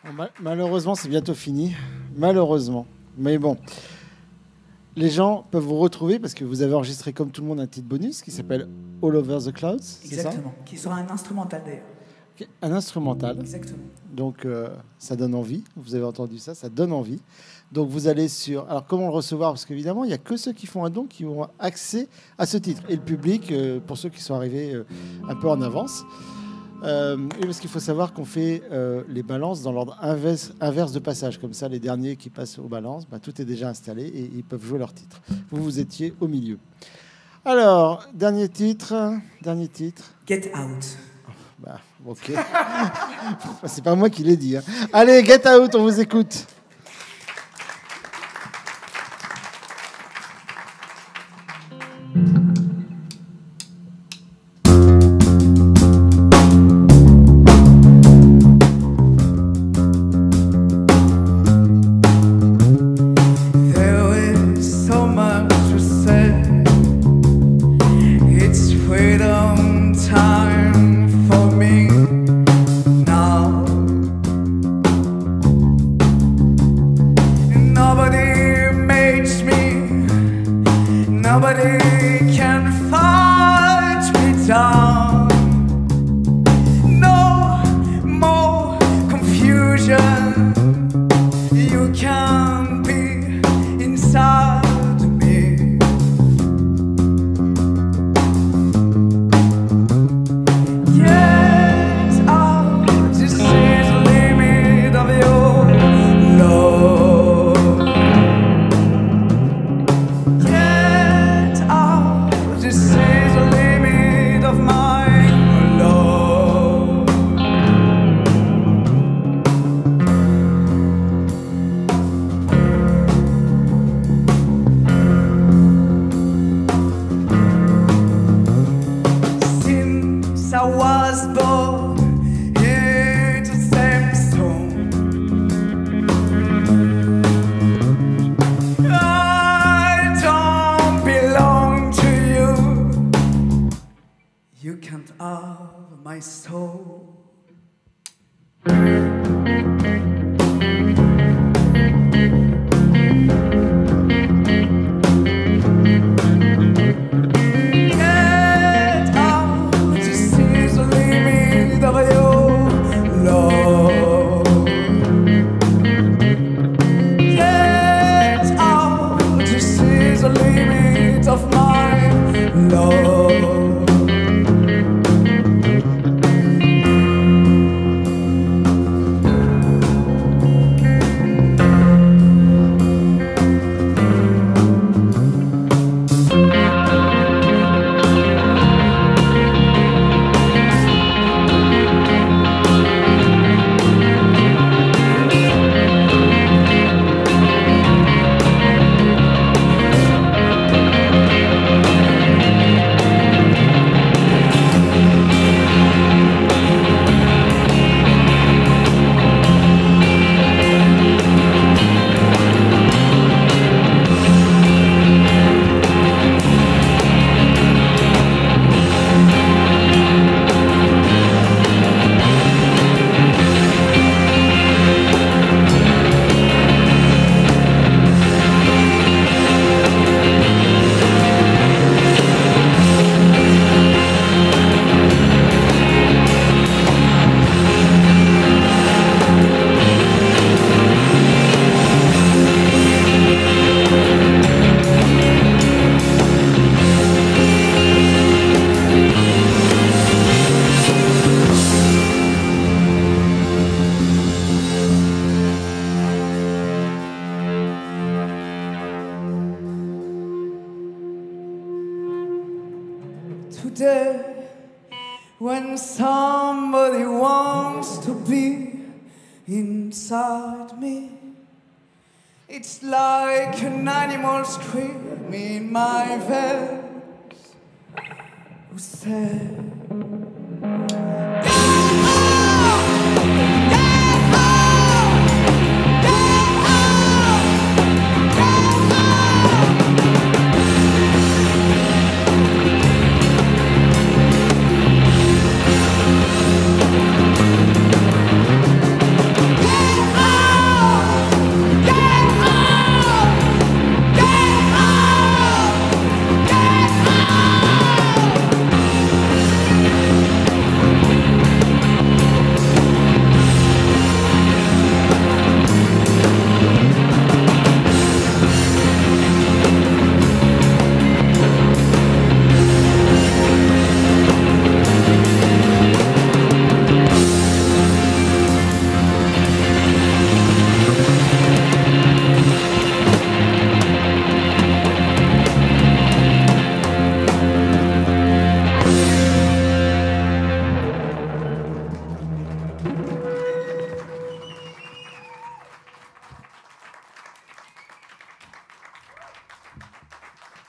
Bon, malheureusement, c'est bientôt fini. Malheureusement. Mais bon. Les gens peuvent vous retrouver parce que vous avez enregistré comme tout le monde un titre bonus qui s'appelle All Over the Clouds. Exactement. Qui sera un instrumental d'ailleurs. Okay. Un instrumental. Exactement. Donc ça donne envie. Vous avez entendu ça, ça donne envie. Donc vous allez sur... Alors comment le recevoir? Parce qu'évidemment, il n'y a que ceux qui font un don qui auront accès à ce titre. Et le public, pour ceux qui sont arrivés un peu en avance. Et parce qu'il faut savoir qu'on fait les balances dans l'ordre inverse de passage. Comme ça, les derniers qui passent aux balances, tout est déjà installé et ils peuvent jouer leur titre. Vous étiez au milieu. Alors, dernier titre. Get Out. Ok. C'est pas moi qui l'ai dit. Hein. Allez, Get Out, on vous écoute. Today, when somebody wants to be inside me, it's like an animal scream in my veins who said,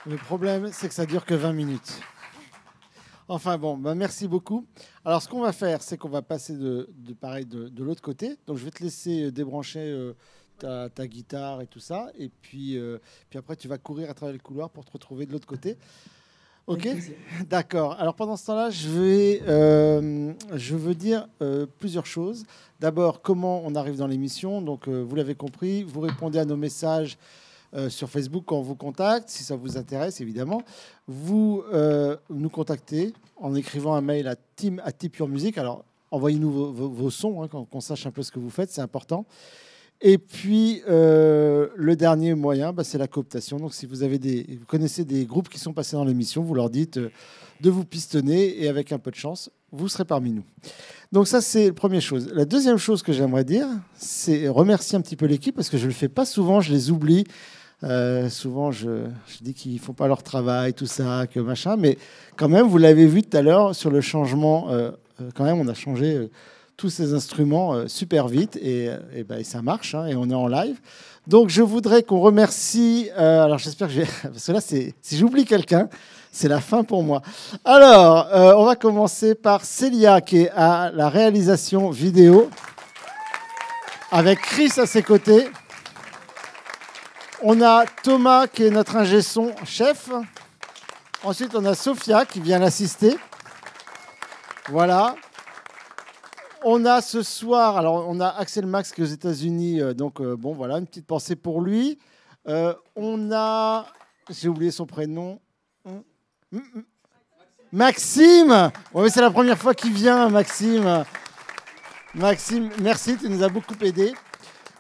Le problème, c'est que ça dure que 20 minutes. Enfin bon, merci beaucoup. Alors ce qu'on va faire, c'est qu'on va passer de l'autre côté. Donc je vais te laisser débrancher ta guitare et tout ça. Et puis après, tu vas courir à travers le couloir pour te retrouver de l'autre côté. Ok, d'accord. Alors pendant ce temps-là, je veux dire plusieurs choses. D'abord, comment on arrive dans l'émission. Donc vous l'avez compris, vous répondez à nos messages sur Facebook quand on vous contacte, si ça vous intéresse évidemment. Vous nous contactez en écrivant un mail à team@tipyourmusic. Alors envoyez-nous vos sons, hein, qu'on sache un peu ce que vous faites, c'est important. Et puis le dernier moyen, c'est la cooptation. Donc si vous connaissez des groupes qui sont passés dans l'émission, vous leur dites de vous pistonner et avec un peu de chance, vous serez parmi nous. Donc ça, c'est la première chose. La deuxième chose que j'aimerais dire, c'est remercier un petit peu l'équipe parce que je ne le fais pas souvent, je les oublie. Souvent, je dis qu'ils ne font pas leur travail, tout ça, que machin. Mais quand même, vous l'avez vu tout à l'heure sur le changement. Quand même, on a changé tous ces instruments super vite et ça marche. Hein, et on est en live. Donc, je voudrais qu'on remercie. Alors, j'espère que parce que là, si j'oublie quelqu'un, c'est la fin pour moi. Alors, on va commencer par Célia, qui est à la réalisation vidéo, avec Chris à ses côtés. On a Thomas qui est notre ingé son chef. Ensuite, on a Sophia qui vient l'assister. Voilà. On a ce soir, alors on a Axel Max qui est aux États-Unis, donc bon voilà, une petite pensée pour lui. On a, j'ai oublié son prénom. Maxime. Ouais, c'est la première fois qu'il vient, Maxime. Maxime, merci, tu nous as beaucoup aidé.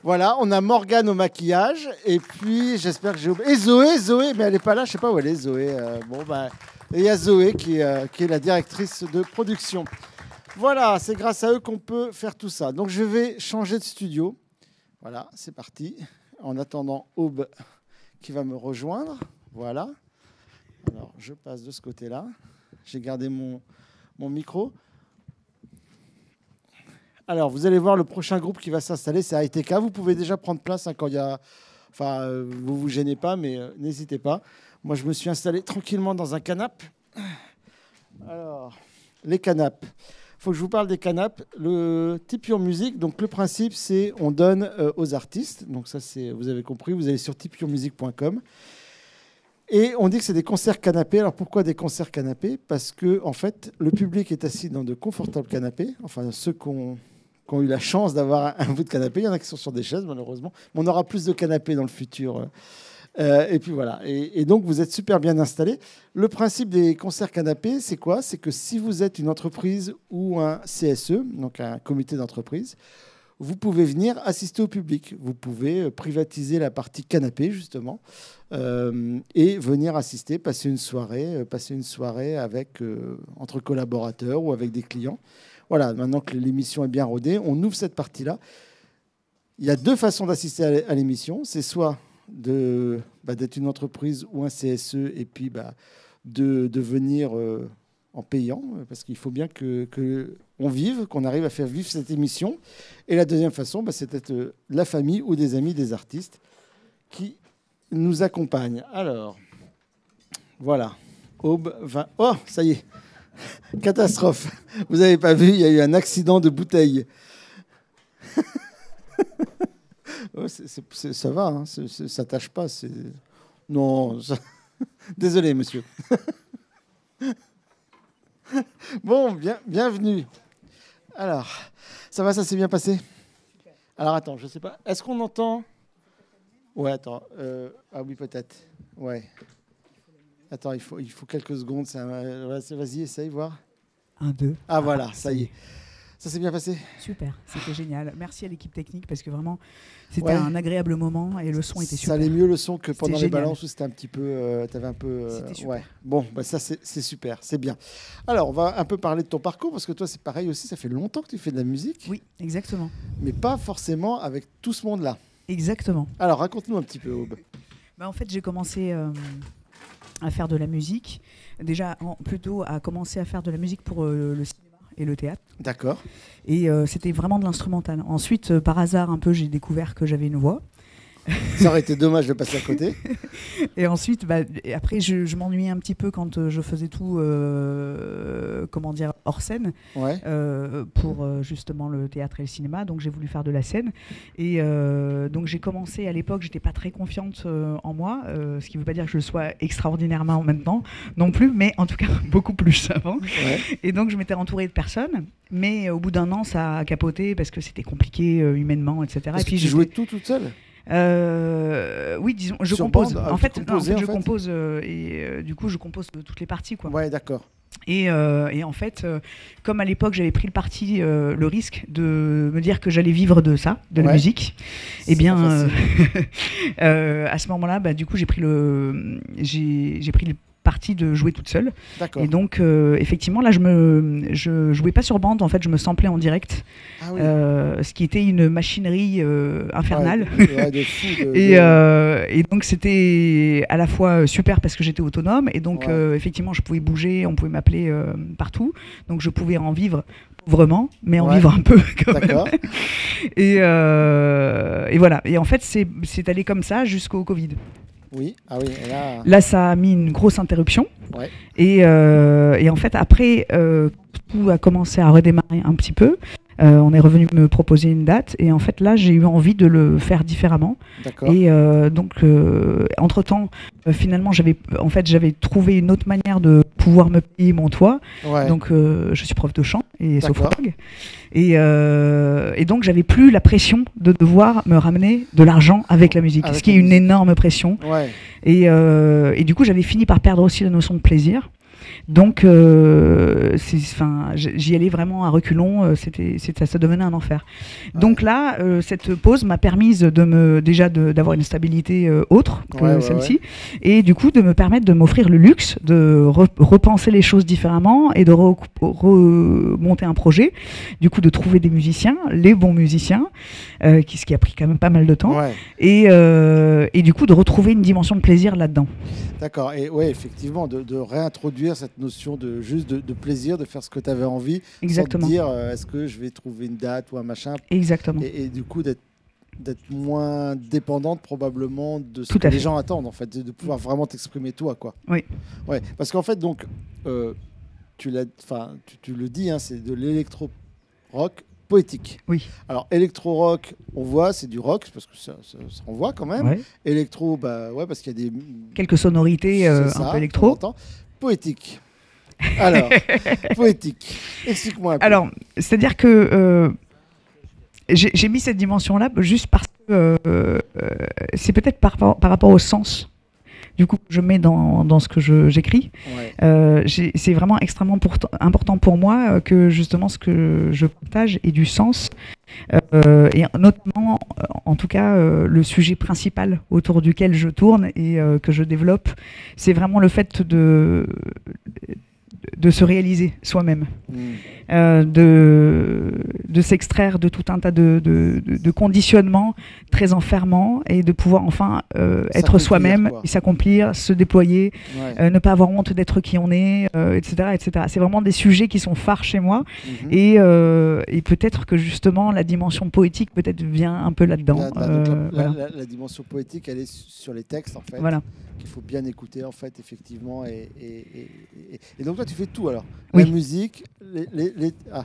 Voilà, on a Morgane au maquillage, et puis j'espère que j'ai oublié. Et Zoé, mais elle n'est pas là, je ne sais pas où elle est, Zoé. Et il y a Zoé qui est la directrice de production. Voilà, c'est grâce à eux qu'on peut faire tout ça. Donc je vais changer de studio. Voilà, c'est parti. En attendant Aube qui va me rejoindre. Voilà. Alors je passe de ce côté-là. J'ai gardé mon micro. Alors, vous allez voir le prochain groupe qui va s'installer, c'est AITK. Vous pouvez déjà prendre place quand il y a... Enfin, vous vous gênez pas, mais n'hésitez pas. Moi, je me suis installé tranquillement dans un canapé. Alors, les canapes. Il faut que je vous parle des canapes. Le Tip Your Music, donc le principe, c'est on donne aux artistes. Donc ça, vous avez compris, vous allez sur tipyourmusic.com. Et on dit que c'est des concerts canapés. Alors pourquoi des concerts canapés ? Parce que en fait, le public est assis dans de confortables canapés. Enfin, ceux qui ont eu la chance d'avoir un bout de canapé. Il y en a qui sont sur des chaises, malheureusement. Mais on aura plus de canapés dans le futur. Et puis voilà. Et donc, vous êtes super bien installés. Le principe des concerts canapés, c'est quoi ? C'est que si vous êtes une entreprise ou un CSE, donc un comité d'entreprise, vous pouvez venir assister au public. Vous pouvez privatiser la partie canapé, justement, et venir assister, passer une soirée avec, entre collaborateurs ou avec des clients. Voilà, maintenant que l'émission est bien rodée, on ouvre cette partie-là. Il y a deux façons d'assister à l'émission. C'est soit d'être une entreprise ou un CSE et puis de venir en payant, parce qu'il faut bien qu'on vive, qu'on arrive à faire vivre cette émission. Et la deuxième façon, c'est d'être la famille ou des amis des artistes qui nous accompagnent. Alors, voilà. Aube 20. Oh, ça y est. Catastrophe. Vous n'avez pas vu, il y a eu un accident de bouteille. Oh, ça va, hein, ça tâche pas. Non, désolé, monsieur. Bon, bienvenue. Alors, ça va, ça s'est bien passé ? Alors, attends, je sais pas. Est-ce qu'on entend ? Ouais, attends. Ah oui, peut-être. Ouais. Attends, il faut quelques secondes. Vas-y, essaye, voir. 1, 2. Ah, voilà, ça y est. Ça s'est bien passé ? Super, c'était génial. Merci à l'équipe technique parce que vraiment, c'était un agréable moment et le son était super. Ça allait mieux le son que pendant les balances où c'était un petit peu... t'avais un peu... C'était super. Ouais. Bon, ça c'est super, c'est bien. Alors, on va un peu parler de ton parcours parce que toi, c'est pareil aussi, ça fait longtemps que tu fais de la musique. Oui, exactement. Mais pas forcément avec tout ce monde-là. Exactement. Alors, raconte-nous un petit peu, Aube. En fait, j'ai commencé à faire de la musique. Déjà, plutôt à commencer à faire de la musique pour le cinéma et le théâtre. D'accord. Et c'était vraiment de l'instrumental. Ensuite, par hasard, un peu, j'ai découvert que j'avais une voix. Ça aurait été dommage de passer à côté. Et ensuite, et après, je m'ennuyais un petit peu quand je faisais tout, comment dire, hors scène, Ouais. pour justement le théâtre et le cinéma. Donc j'ai voulu faire de la scène. Et donc j'ai commencé à l'époque, j'étais pas très confiante en moi, ce qui veut pas dire que je le sois extraordinairement maintenant non plus, mais en tout cas beaucoup plus avant. Ouais. Et donc je m'étais entourée de personnes, mais au bout d'un an, ça a capoté parce que c'était compliqué humainement, etc. Est-ce Et que puis tu jouais tout toute seule? Oui, disons, je Sur compose. bande, En fait, tu composais, non, en fait, je en fait compose et du coup, je compose toutes les parties, quoi. Ouais, d'accord. Et en fait, comme à l'époque, j'avais pris le risque de me dire que j'allais vivre de ça, de la Ouais. musique. C'est Eh bien, pas facile. à ce moment-là, du coup, j'ai pris le parti de jouer toute seule. D'accord. Et donc, effectivement, là, je jouais pas sur bande. En fait, je me samplais en direct, Ah oui. ce qui était une machinerie infernale. Ouais, de fou. Et donc c'était à la fois super parce que j'étais autonome et donc Ouais. effectivement je pouvais bouger, on pouvait m'appeler partout, donc je pouvais en vivre pauvrement, mais en Ouais. vivre un peu quand même. D'accord. Et voilà. Et en fait c'est allé comme ça jusqu'au Covid. Oui. Ah oui. Et là. Là ça a mis une grosse interruption. Ouais. Et en fait après tout a commencé à redémarrer un petit peu. On est revenu me proposer une date et en fait là j'ai eu envie de le faire différemment. D'accord. Et donc, entre-temps, finalement, j'avais trouvé une autre manière de pouvoir me payer mon toit. Ouais. Donc, je suis prof de chant et D'accord. sophrologue. Et donc, j'avais plus la pression de devoir me ramener de l'argent avec la musique, Avec ce qui est la une musique. énorme pression. Ouais. Et du coup, j'avais fini par perdre aussi la notion de plaisir. Donc, j'y allais vraiment à reculons. Ça devenait un enfer. Ouais. Donc là, cette pause m'a permise d'avoir une stabilité autre que Ouais, ouais, celle-ci, et du coup de me permettre de m'offrir le luxe de repenser les choses différemment et de remonter un projet. Du coup, de trouver des musiciens, les bons musiciens, ce qui a pris quand même pas mal de temps, Ouais. et du coup de retrouver une dimension de plaisir là-dedans. D'accord. Et ouais, effectivement, de réintroduire cette notion de juste de plaisir, de faire ce que tu avais envie, Exactement. sans te dire est-ce que je vais trouver une date ou un machin, Exactement. et du coup d'être moins dépendante probablement de ce Tout que à les fait. gens attendent en fait, de pouvoir vraiment t'exprimer toi, quoi. Oui. Ouais, parce qu'en fait donc tu le dis, hein, c'est de l'électro-rock poétique. Oui. Alors électro-rock, on voit, c'est du rock parce que ça on voit quand même. Ouais. Électro, bah ouais, parce qu'il y a des Quelques sonorités c'est ça, un peu on électro. entend. Poétique. Alors, poétique. Explique-moi un peu. Alors, c'est-à-dire que j'ai mis cette dimension-là juste parce que c'est peut-être par rapport au sens du coup que je mets dans ce que j'écris. Ouais. C'est vraiment extrêmement important pour moi que justement ce que je partage ait du sens. Et notamment, en tout cas, le sujet principal autour duquel je tourne et que je développe, c'est vraiment le fait de se réaliser soi-même. De s'extraire de tout un tas de conditionnements très enfermants et de pouvoir enfin être S'accomplir, soi-même quoi. et s'accomplir, se déployer, Ouais. ne pas avoir honte d'être qui on est, etc., etc. C'est vraiment des sujets qui sont phares chez moi Mhm. et peut-être que justement la dimension poétique peut-être vient un peu là-dedans. Donc Voilà. la dimension poétique, elle est sur les textes en fait, Voilà. qu'il faut bien écouter en fait, effectivement. Et donc toi, tu fais tout alors. Oui. La musique, ah,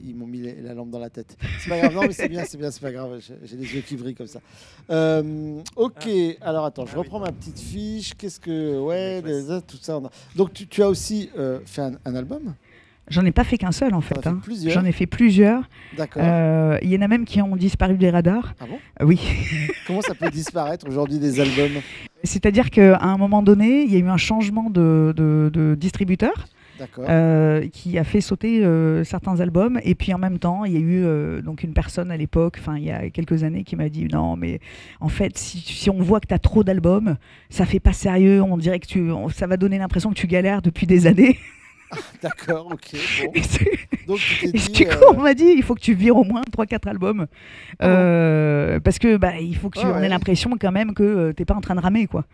ils m'ont mis la lampe dans la tête. C'est pas grave, non mais c'est bien, c'est pas grave. J'ai les yeux qui vrillent comme ça. Ok, alors attends, je reprends ma petite fiche. Qu'est-ce que, ouais, tout ça. Donc tu as aussi fait un album. J'en ai pas fait qu'un seul en T'en fait. as fait Hein. plusieurs. J'en ai fait plusieurs. D'accord. Il y en a même qui ont disparu des radars. Ah bon? Oui. Comment ça peut disparaître aujourd'hui des albums? C'est-à-dire qu'à un moment donné, il y a eu un changement de distributeur. D'accord. Qui a fait sauter certains albums, et puis en même temps il y a eu donc une personne à l'époque, enfin il y a quelques années, qui m'a dit non mais en fait si on voit que tu as trop d'albums, ça fait pas sérieux, on dirait que ça va donner l'impression que tu galères depuis des années. D'accord, ok. Bon. Et Donc tu t'es dit. du coup on m'a dit il faut que tu vires au moins 3-4 albums parce que il faut que tu en aies l'impression quand même que t'es pas en train de ramer quoi.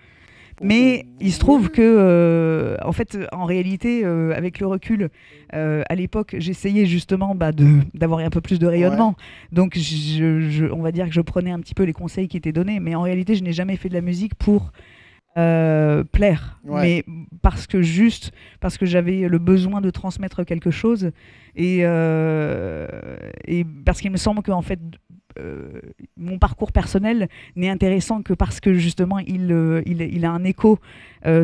Mais il se trouve que, en fait, en réalité, avec le recul, à l'époque, j'essayais justement d'avoir un peu plus de rayonnement. Donc, on va dire que je prenais un petit peu les conseils qui étaient donnés. Mais en réalité, je n'ai jamais fait de la musique pour plaire, mais parce que j'avais le besoin de transmettre quelque chose et parce qu'il me semble que en fait mon parcours personnel n'est intéressant que parce que justement il a un écho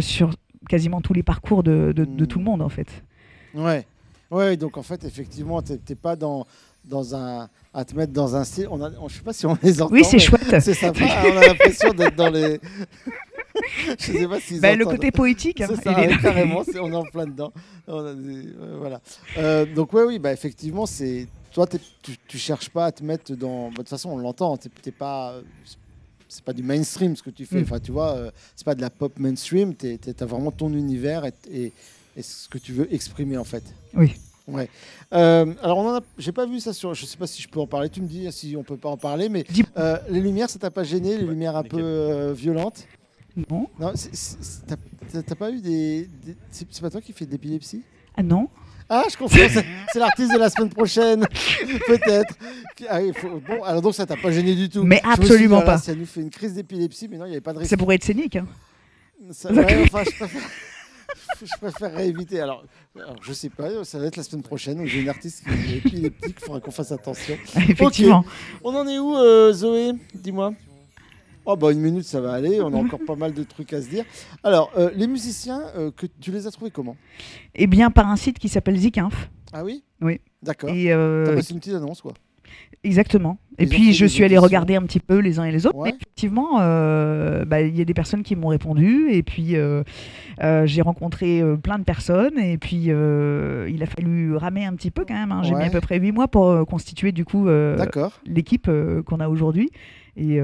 sur quasiment tous les parcours de tout le monde en fait. Ouais, donc en fait effectivement t'es pas dans à te mettre dans un style. Je sais pas si on les entend. Oui, c'est chouette. C'est sympa. On a l'impression d'être dans les. Je sais pas si. Le côté poétique. C'est ça, carrément. On est en plein dedans. Voilà. Donc oui, effectivement, c'est. Toi, tu cherches pas à te mettre dans. De toute façon, on l'entend. T'es pas. C'est pas du mainstream ce que tu fais. Enfin, tu vois, c'est pas de la pop mainstream. T'as vraiment ton univers et ce que tu veux exprimer en fait. Oui. Ouais. Alors j'ai pas vu ça sur. Je sais pas si je peux en parler. Tu me dis si on peut pas en parler, mais les lumières, ça t'a pas gêné, les lumières un peu violentes? Non. Non, t'as pas eu des... C'est pas toi qui fais de l'épilepsie? Ah non. Ah, je comprends. C'est l'artiste de la semaine prochaine, peut-être. Bon, alors donc ça t'a pas gêné du tout. Mais absolument pas. Ça nous fait une crise d'épilepsie, mais non, il n'y avait pas de risque. Ça pourrait être scénique. Hein. Je préférerais éviter. Alors, je sais pas, ça va être la semaine prochaine où j'ai une artiste qui est épileptique, il faudra qu'on fasse attention. Effectivement. Okay. On en est où, Zoé? Dis-moi. Oh, une minute, ça va aller. On a encore pas mal de trucs à se dire. Alors, les musiciens, que tu les as trouvés comment? Eh bien, par un site qui s'appelle Zikinf. Ah oui? Oui. D'accord. T'as passé une petite annonce, quoi. Exactement. Et puis je suis allée regarder un petit peu les uns et les autres. Ouais. Effectivement, y a des personnes qui m'ont répondu et puis j'ai rencontré plein de personnes et puis il a fallu ramer un petit peu quand même. Hein. J'ai mis à peu près 8 mois pour constituer du coup l'équipe qu'on a aujourd'hui et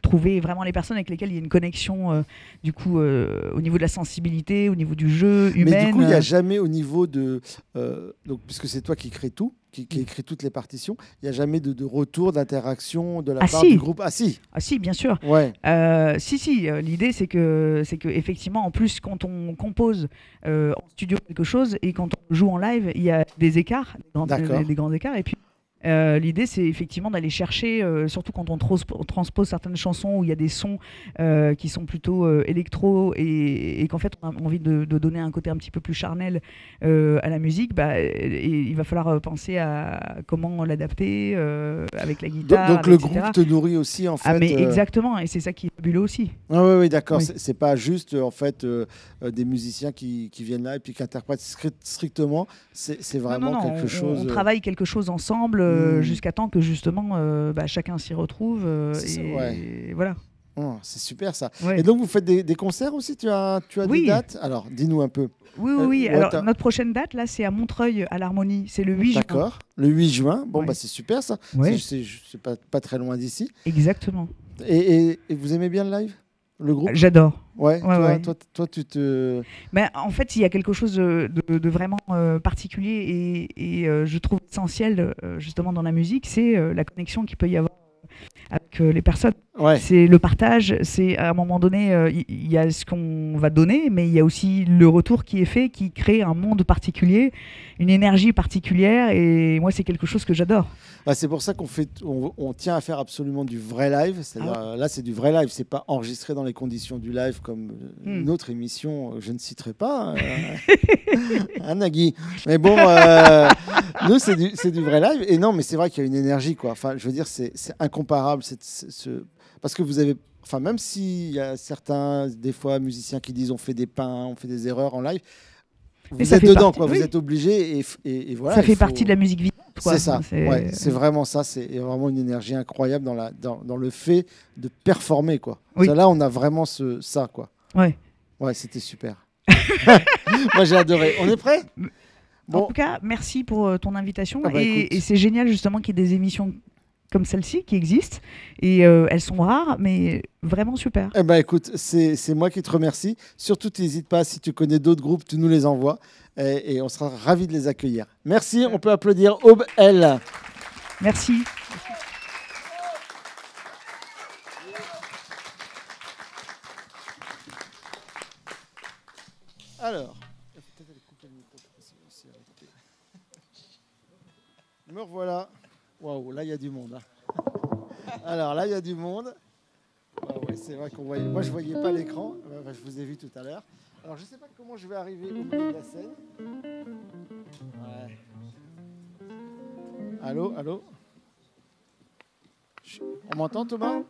trouver vraiment les personnes avec lesquelles il y a une connexion du coup au niveau de la sensibilité, au niveau du jeu humain. Mais du coup, il n'y a jamais au niveau de... donc, puisque c'est toi qui crée tout, qui écrit toutes les partitions, il n'y a jamais de retour, d'interaction de la part du groupe. Ah si. Ah si, bien sûr. Ouais. Si. L'idée, c'est que effectivement, en plus, quand on compose en studio quelque chose et quand on joue en live, il y a des écarts, des grands écarts. Et puis, l'idée, c'est effectivement d'aller chercher, surtout quand on transpose certaines chansons où il y a des sons qui sont plutôt électro et qu'en fait on a envie de donner un côté un petit peu plus charnel à la musique, et il va falloir penser à comment l'adapter avec la guitare. Donc le groupe te nourrit aussi en fait. Ah mais exactement, et c'est ça qui est fabuleux aussi. Ah oui, d'accord. Oui. C'est pas juste en fait des musiciens qui viennent là et puis qui interprètent strictement. C'est vraiment quelque chose. On travaille quelque chose ensemble. Jusqu'à temps que justement chacun s'y retrouve et voilà. Oh, c'est super ça. Ouais. Et donc vous faites des concerts aussi? Tu as des dates? Alors dis-nous un peu. Oui. Alors notre prochaine date là, c'est à Montreuil à l'Harmonie. C'est le 8 juin. D'accord. Le 8 juin. Bon c'est super ça. Ouais. C'est pas très loin d'ici. Exactement. Et vous aimez bien le live? Le groupe? J'adore. Ouais. Toi, tu te. Mais en fait, il y a quelque chose de vraiment particulier et je trouve essentiel justement dans la musique, c'est la connexion qu'il peut y avoir avec les personnes. Ouais. C'est le partage, c'est à un moment donné, il y a ce qu'on va donner, mais il y a aussi le retour qui est fait, qui crée un monde particulier, une énergie particulière, et moi c'est quelque chose que j'adore. C'est pour ça on tient à faire absolument du vrai live. C'est-à-dire, là, c'est du vrai live. C'est pas enregistré dans les conditions du live comme une autre émission. Je ne citerai pas. Nagui. Mais bon, nous, c'est du vrai live. Et non, mais c'est vrai qu'il y a une énergie, quoi. Enfin, je veux dire, c'est incomparable. Parce que vous avez... Enfin, même s'il y a certains, des fois, musiciens qui disent on fait des pains, on fait des erreurs en live, vous êtes dedans, quoi. Oui. Vous êtes obligés et voilà. Ça fait partie de la musique vivante. C'est ça, c'est vraiment ça. C'est vraiment une énergie incroyable dans le fait de performer, quoi. Oui. Ça, là, on a vraiment ça, quoi. Ouais, c'était super. Moi, j'ai adoré. On est prêts? En tout cas, merci pour ton invitation. Et c'est génial, justement, qu'il y ait des émissions comme celle-ci qui existent. Et elles sont rares, mais vraiment super. Écoute, c'est moi qui te remercie. Surtout, n'hésite pas, si tu connais d'autres groupes, tu nous les envoies. Et on sera ravis de les accueillir. Merci, on peut applaudir Aube L. Merci. Alors, peut-être aller couper le micro. C'est arrêté. Me revoilà. Waouh, là il y a du monde. Hein. Alors là il y a du monde. Ah ouais, c'est vrai qu'on voyait. Moi je voyais pas l'écran. Enfin, je vous ai vu tout à l'heure. Alors je sais pas comment je vais arriver au milieu de la scène. Ouais. Allô, allô. On m'entend, Thomas?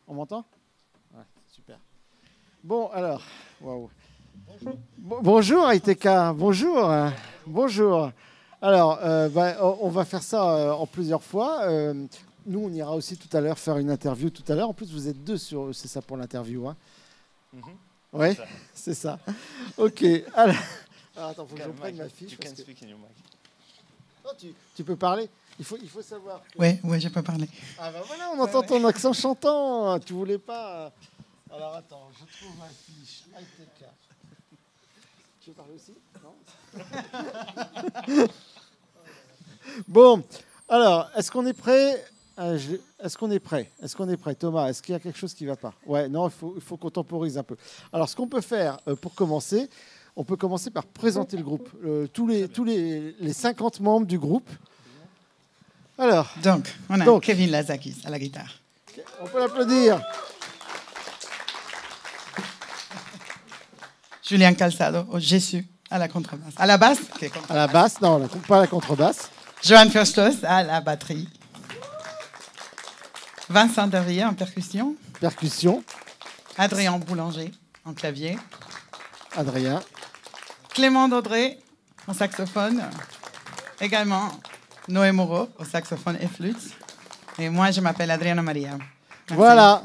On m'entend? Ouais, super. Bon, alors, waouh. Bonjour, ITK. Bonjour. Bonjour. Alors, on va faire ça en plusieurs fois. Nous, on ira aussi tout à l'heure faire une interview tout à l'heure. En plus, vous êtes deux sur, c'est ça pour l'interview, hein? Oui, c'est ça. Ok. Alors, attends, faut que je prenne ma fiche. Oh, tu peux parler. Il faut savoir. Oui, je peux parler. Ah ben voilà, on entend ton accent chantant. Tu voulais pas. Alors attends, je trouve ma fiche. ITK. Tu veux parler aussi? Non. Bon, alors, est-ce qu'on est prêt? Est-ce qu'on est prêt? Est-ce qu'on est prêt, Thomas? Est-ce qu'il y a quelque chose qui ne va pas? Ouais, non, il faut qu'on temporise un peu. Alors, ce qu'on peut faire pour commencer, on peut commencer par présenter le groupe. Tous les 50 membres du groupe. Alors, donc on a Kevin Lazakis à la guitare. On peut l'applaudir. Julien Calçado au Jésus à la contrebasse. À la basse? À la basse, non, pas à la contrebasse. Johan Furstos à la batterie. Vincent Derrier en percussion. Percussion. Adrien Boulanger en clavier. Adrien. Clément Daudré en saxophone. Également Noé Moreau au saxophone et flûte. Et moi, je m'appelle Adriana Maria. Merci. Voilà.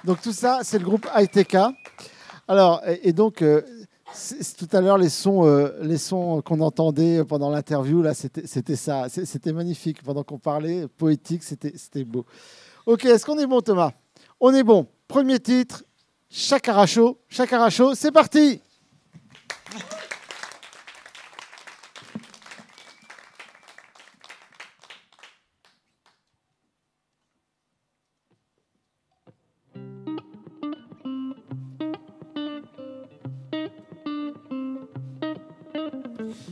Donc tout ça, c'est le groupe ITK. Alors, et donc, tout à l'heure, les sons qu'on entendait pendant l'interview, là, c'était ça. C'était magnifique. Pendant qu'on parlait, poétique, c'était beau. Ok, est-ce qu'on est bon, Thomas? On est bon. Premier titre, Chakara Show. Chakara Show, c'est parti.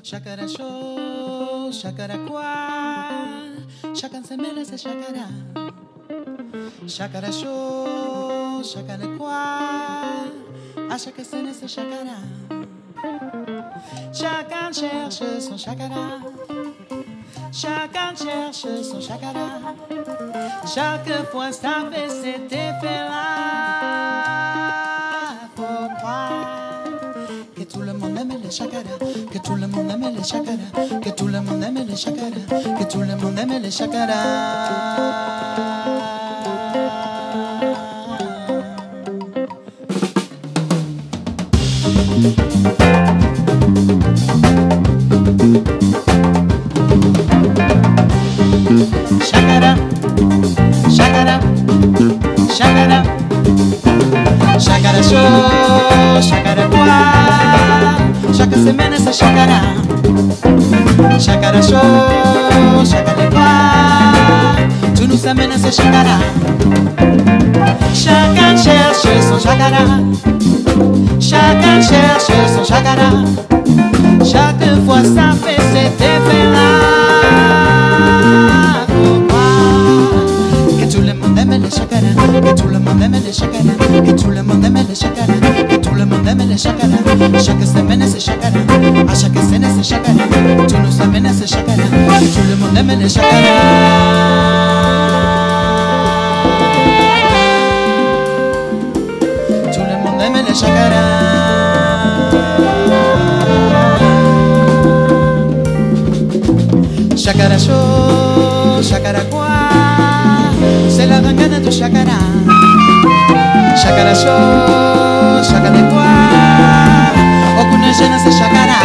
Chakara show, chakara quoi? Chacun se mêle, c'est chakara. Chakara show, chakara quoi? À chaque scène, c'est chakara. Chacun cherche son chakara. Chacun cherche son chakara. Chaque fois, ça fait cet effet-là. Faut croire que tout le monde aime les chakara, que tout le monde aime les chakara, que tout le monde aime les chakara, que tout le monde aime les chakara. Chakara, chakara, chakara, chakara show, chakara quoi? Chaque semaine c'est chakara. Chakara show, chakara quoi? Tout nous amène c'est chakara. Chacun cherche son chakara. Chacun cherche son chakara. Chaque fois ça fait cet effet-là. Que tout le monde aime les chakara, que tout le monde aime les chakara, que tout le monde aime les chakara, que tout le monde aime les chakara. Chaque semaine c'est chakara, à chaque scène c'est chakara. Tout nous amène c'est chakara, que tout le monde aime les chakara. Tout le monde aime les chakara. Chakara show, chakara quoi? C'est la gangana du chakara. Chakara show, chakara quoi? Aucune gêne c'est chakara.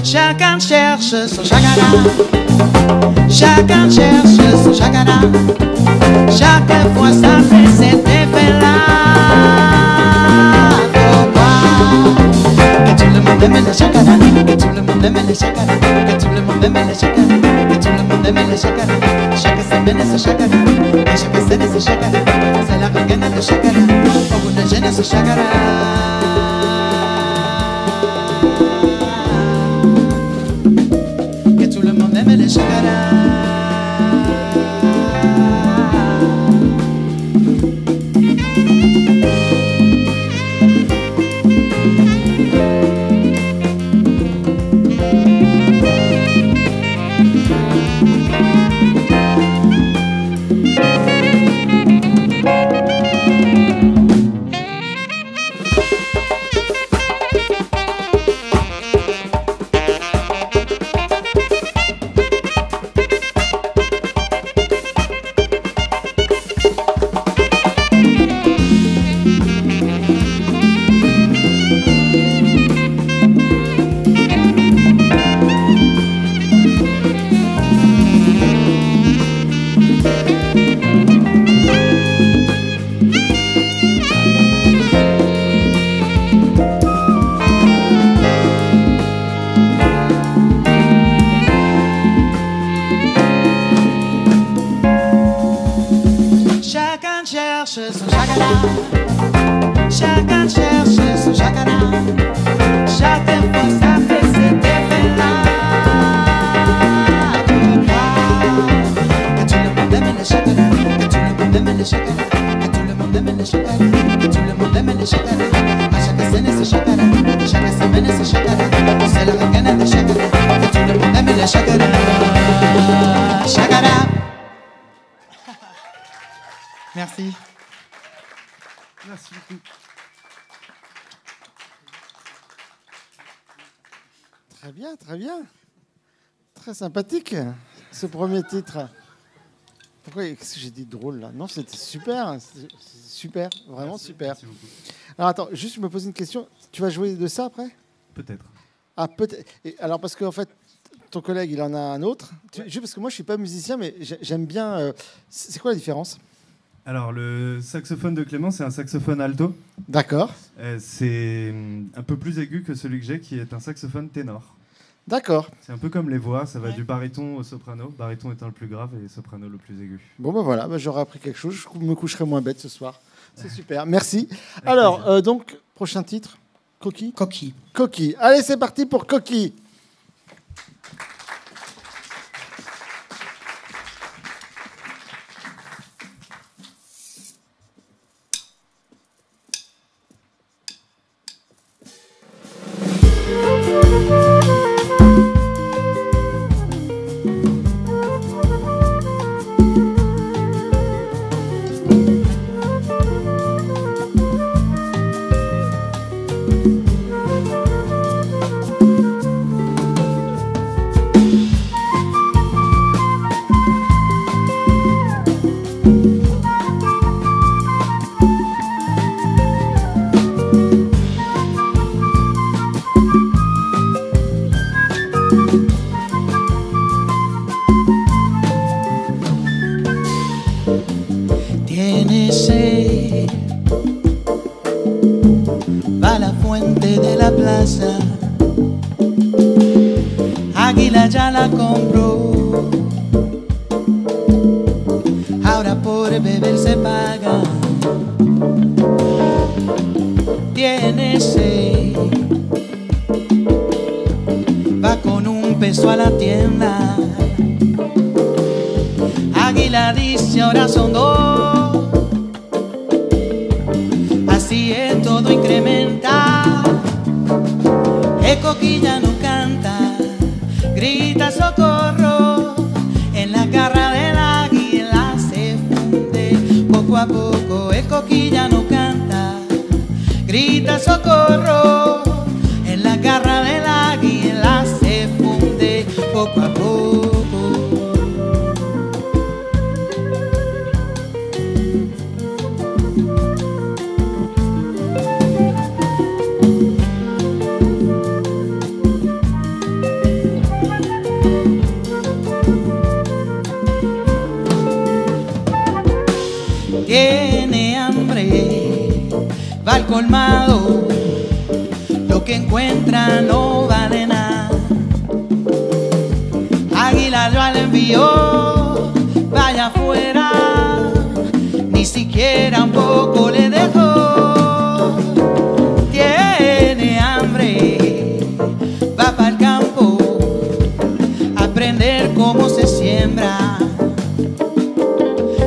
Chacun cherche son chakara. Chacun cherche son chakara. Chaque fois ça fait cet effet-là. Que tout le monde aime les chakara, que tout le monde aime les chakara, que tout le monde aime les chakara, que tout le monde aime les chakara. Chaque semaine c'est chakara, à chaque scène c'est chakara. C'est la gangana de chakara. le jeunesse chagara. Que tout le monde aime le chagara. Merci. Merci beaucoup. Très bien, très bien. Très sympathique, ce premier titre. Pourquoi, qu'est-ce que j'ai dit de drôle là? Non, c'était super, super, vraiment super. Merci beaucoup. Alors attends, juste je me pose une question. Tu vas jouer de ça après? Peut-être. Ah, peut-être. Alors parce qu'en fait, ton collègue, il en a un autre. Juste parce que moi, je suis pas musicien, mais j'aime bien. C'est quoi la différence? Alors, le saxophone de Clément, c'est un saxophone alto. D'accord. C'est un peu plus aigu que celui que j'ai, qui est un saxophone ténor. D'accord. C'est un peu comme les voix, ça va du baryton au soprano. Baryton étant le plus grave et soprano le plus aigu. Bon, ben voilà, j'aurai appris quelque chose. Je me coucherai moins bête ce soir. C'est super. Merci. Alors, donc, prochain titre. Coquille. Coquille. Coquille. Allez, c'est parti pour Coquille. Va a la fuente de la plaza, Águila ya la compró, ahora por beber se paga. Tiene sed, va con un peso a la tienda, Águila dice ahora son dos, así es todo incrementa. El Coquilla no canta, grita socorro, en la garra del águila se funde poco a poco. El Coquilla no canta, grita socorro, en la garra del águila se funde poco a poco. Tiene hambre, va al colmado, lo que encuentra no vale nada. Águila ya le envió, vaya afuera, ni siquiera un poco le dejó. cómo se siembra.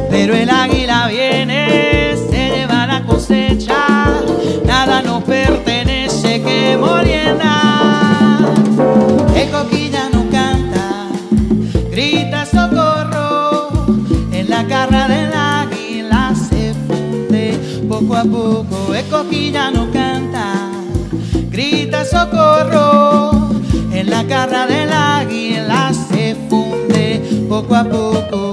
Pero el águila viene, se lleva la cosecha, nada nos pertenece que molienda. El coquillano canta, grita socorro, en la garra del águila se funde poco a poco. El coquillano canta, grita socorro, en la garra del águila se funde poco a poco.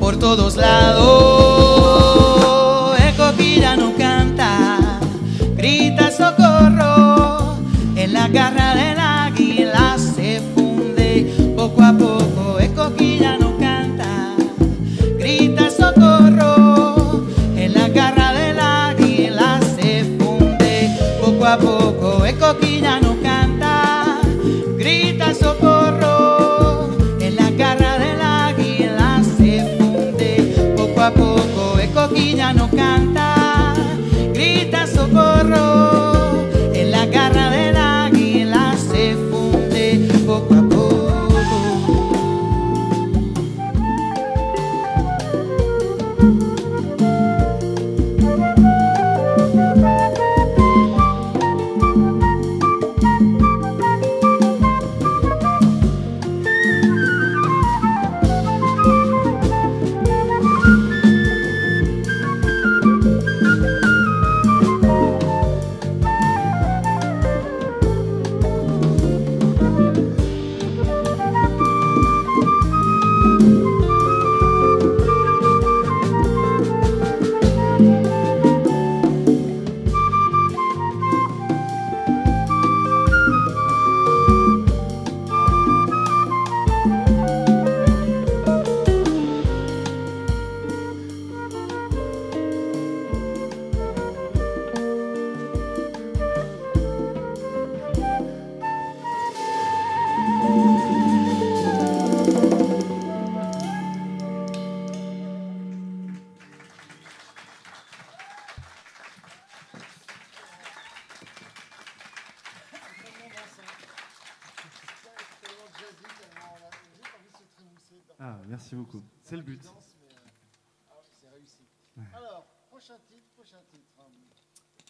Por todos lados, el coquillano canta, grita socorro, en la garra del águila se funde poco a poco. El coquillano canta, grita socorro, en la garra del águila se funde poco a poco. El coquillano canta, grita socorro, en la garra del águila se funde poco a poco. El coquillano canta, grita socorro, en la garra del águila se funde poco a poco. Ah, merci beaucoup. C'est le but. Alors, prochain titre.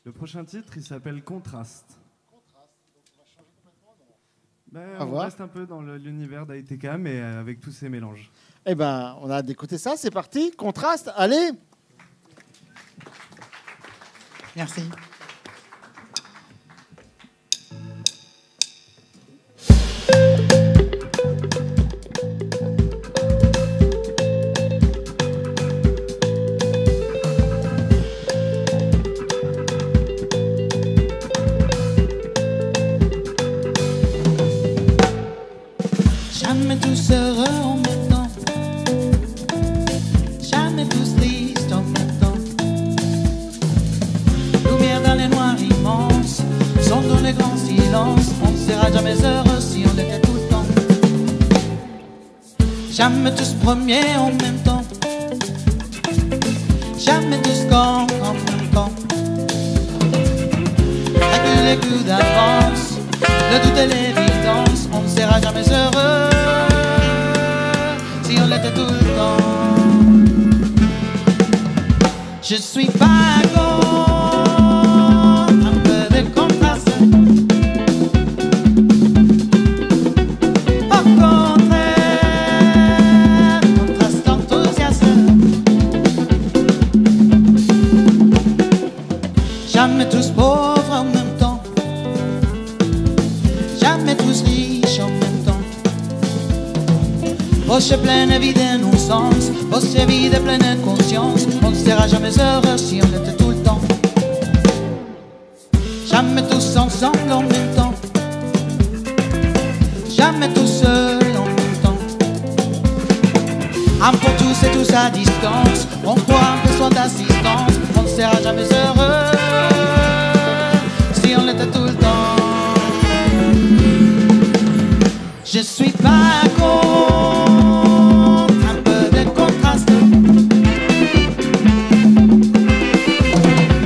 Le prochain titre, il s'appelle Contraste. Donc on va changer complètement. On voir. reste un peu dans l'univers d'AITK, mais avec tous ces mélanges. Eh ben, on a hâte d'écouter ça. C'est parti. Contraste. Allez. Merci. Jamais tous heureux en même temps, jamais tous tristes en même temps. Lumière dans les noirs immenses, son dans les grands silences. On ne sera jamais heureux si on l'était tout le temps. Jamais tous premiers en même temps, jamais tous grands en même temps. Calcule les coups d'avance, le doute et l'évidence. On ne sera jamais heureux si on l'était tout le temps. Je suis pas contre un peu de contraste. Au contraire, contraste enthousiaste. Jamais tous pauvres en même temps, jamais tous riches en même temps. Poche pleine et vide d'innocence, poche vide et pleine de conscience. On ne sera jamais heureux si on était tout le temps. Jamais tous ensemble en même temps, jamais tous seuls en même temps. Un pour tous et tous à distance, on croit un besoin d'assistance. On ne sera jamais heureux si on était tout le temps. Je suis pas contre un peu de contraste.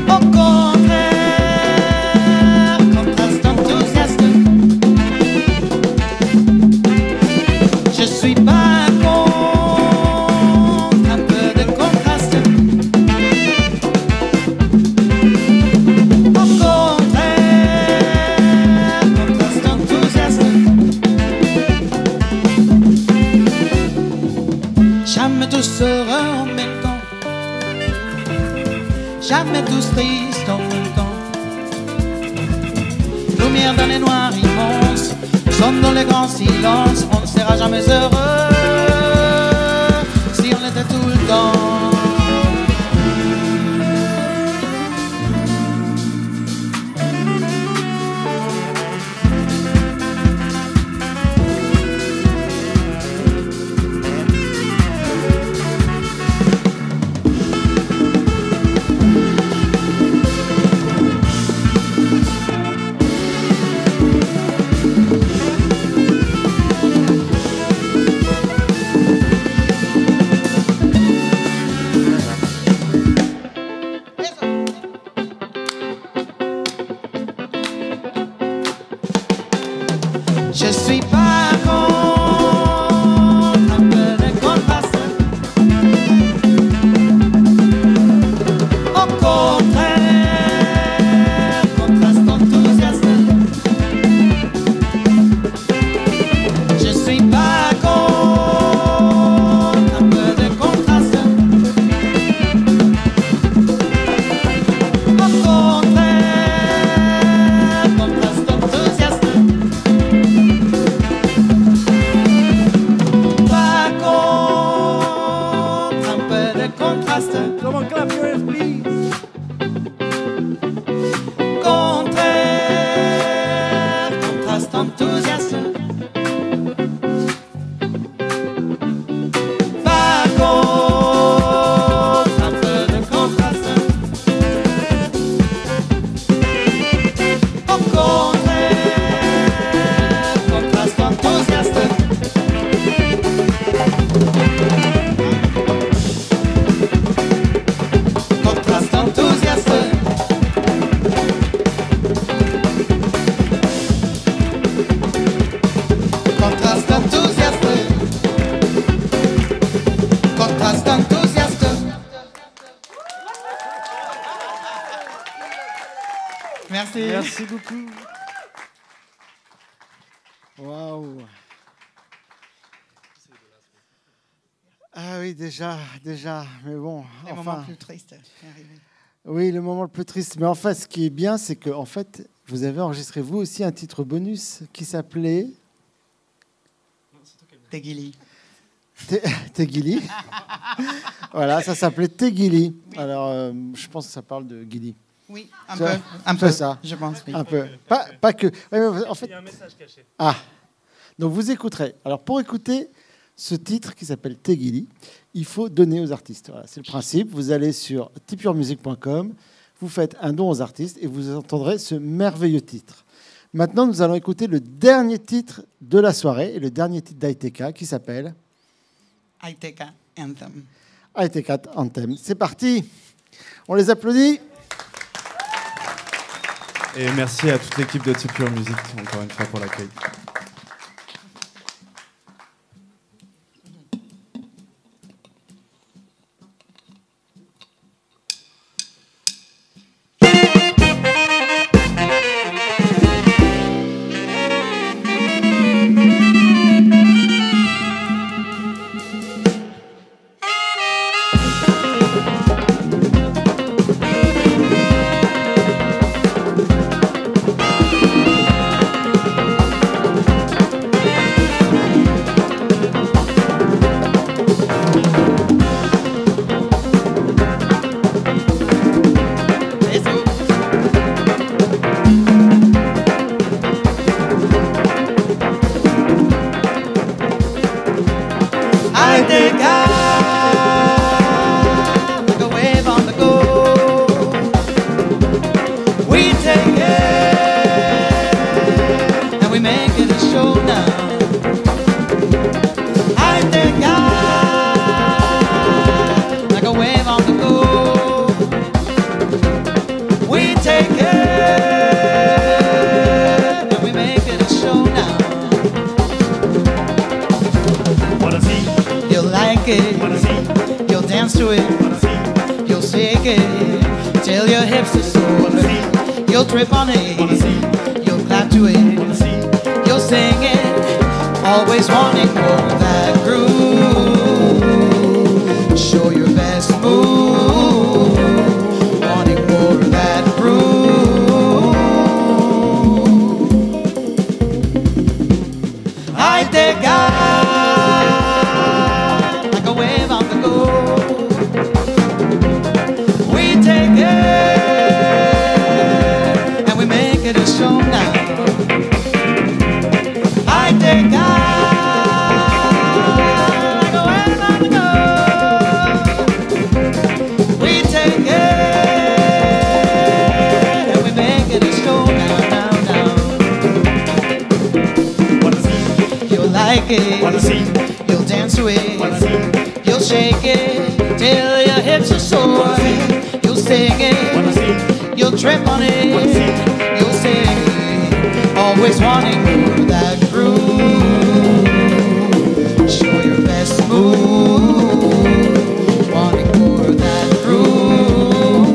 Au contraire, contraste enthousiaste. Je suis pas contre un peu de contraste. Au contraire, contraste enthousiaste. Jamais tous heureux en même temps, jamais tous tristes en même temps. Lumière dans les noirs immenses, sommes dans les grands silences. On ne sera jamais heureux si on était tout le temps. Je suis pas contre un peu de contraste. Au contraire, contraste enthousiaste. Je suis pas contre un peu de contraste. Au contraire, contraste enthousiaste. Pas contre un peu de contraste. Contraire, contraste enthousiaste. Pas contre un peu de contraste. Au contraire, contraste enthousiaste. Contraste enthousiaste. Contraste enthousiaste. Contraste enthousiaste. Merci. Merci beaucoup. Waouh. Ah oui, déjà, mais bon, Les moments plus tristes est arrivé. oui, le moment le plus triste. Mais en fait, ce qui est bien, c'est que en fait, vous avez enregistré vous aussi un titre bonus qui s'appelait Tegili. Tegili. Voilà, ça s'appelait Tegili. Alors, je pense que ça parle de Gili. Oui, Ça- un peu, c'est ça. je pense, oui. Un peu. Pas que. Ouais, mais en fait, Il y a un message caché. ah, donc vous écouterez. Alors pour écouter ce titre qui s'appelle Tegili, il faut donner aux artistes. Voilà, c'est le principe. Vous allez sur tipeyourmusic.com, vous faites un don aux artistes et vous entendrez ce merveilleux titre. Maintenant, nous allons écouter le dernier titre de la soirée et le dernier titre d'Aiteka qui s'appelle Aiteka Anthem. Aiteka Anthem. C'est parti. On les applaudit. Et merci à toute l'équipe de Tip Your Music, encore une fois, pour l'accueil. We take it and we make it a show now. I take God like a wave on the go. We take it and we make it a show now. Wanna see, You'll like it, wanna see, you'll dance to it, wanna see, you'll shake it till your hips are sore. wanna see, You'll trip on it, wanna see, you'll clap to it, wanna see. you'll sing it, always wanting more of that groove. Show your best move, wanting more of that groove. I take God like a wave on the go. We take it and we make it a show now. I take God like a wave on the go. We take it and we make it a show now, now, now. Wanna see, You'll like it, wanna see, you'll dance to wanna it, see, you'll shake it till your hips are sore. You'll sing wanna it, see, you'll trip on wanna it, see. you'll sing it, always wanting more of that groove. Show your best move, wanting more of that groove.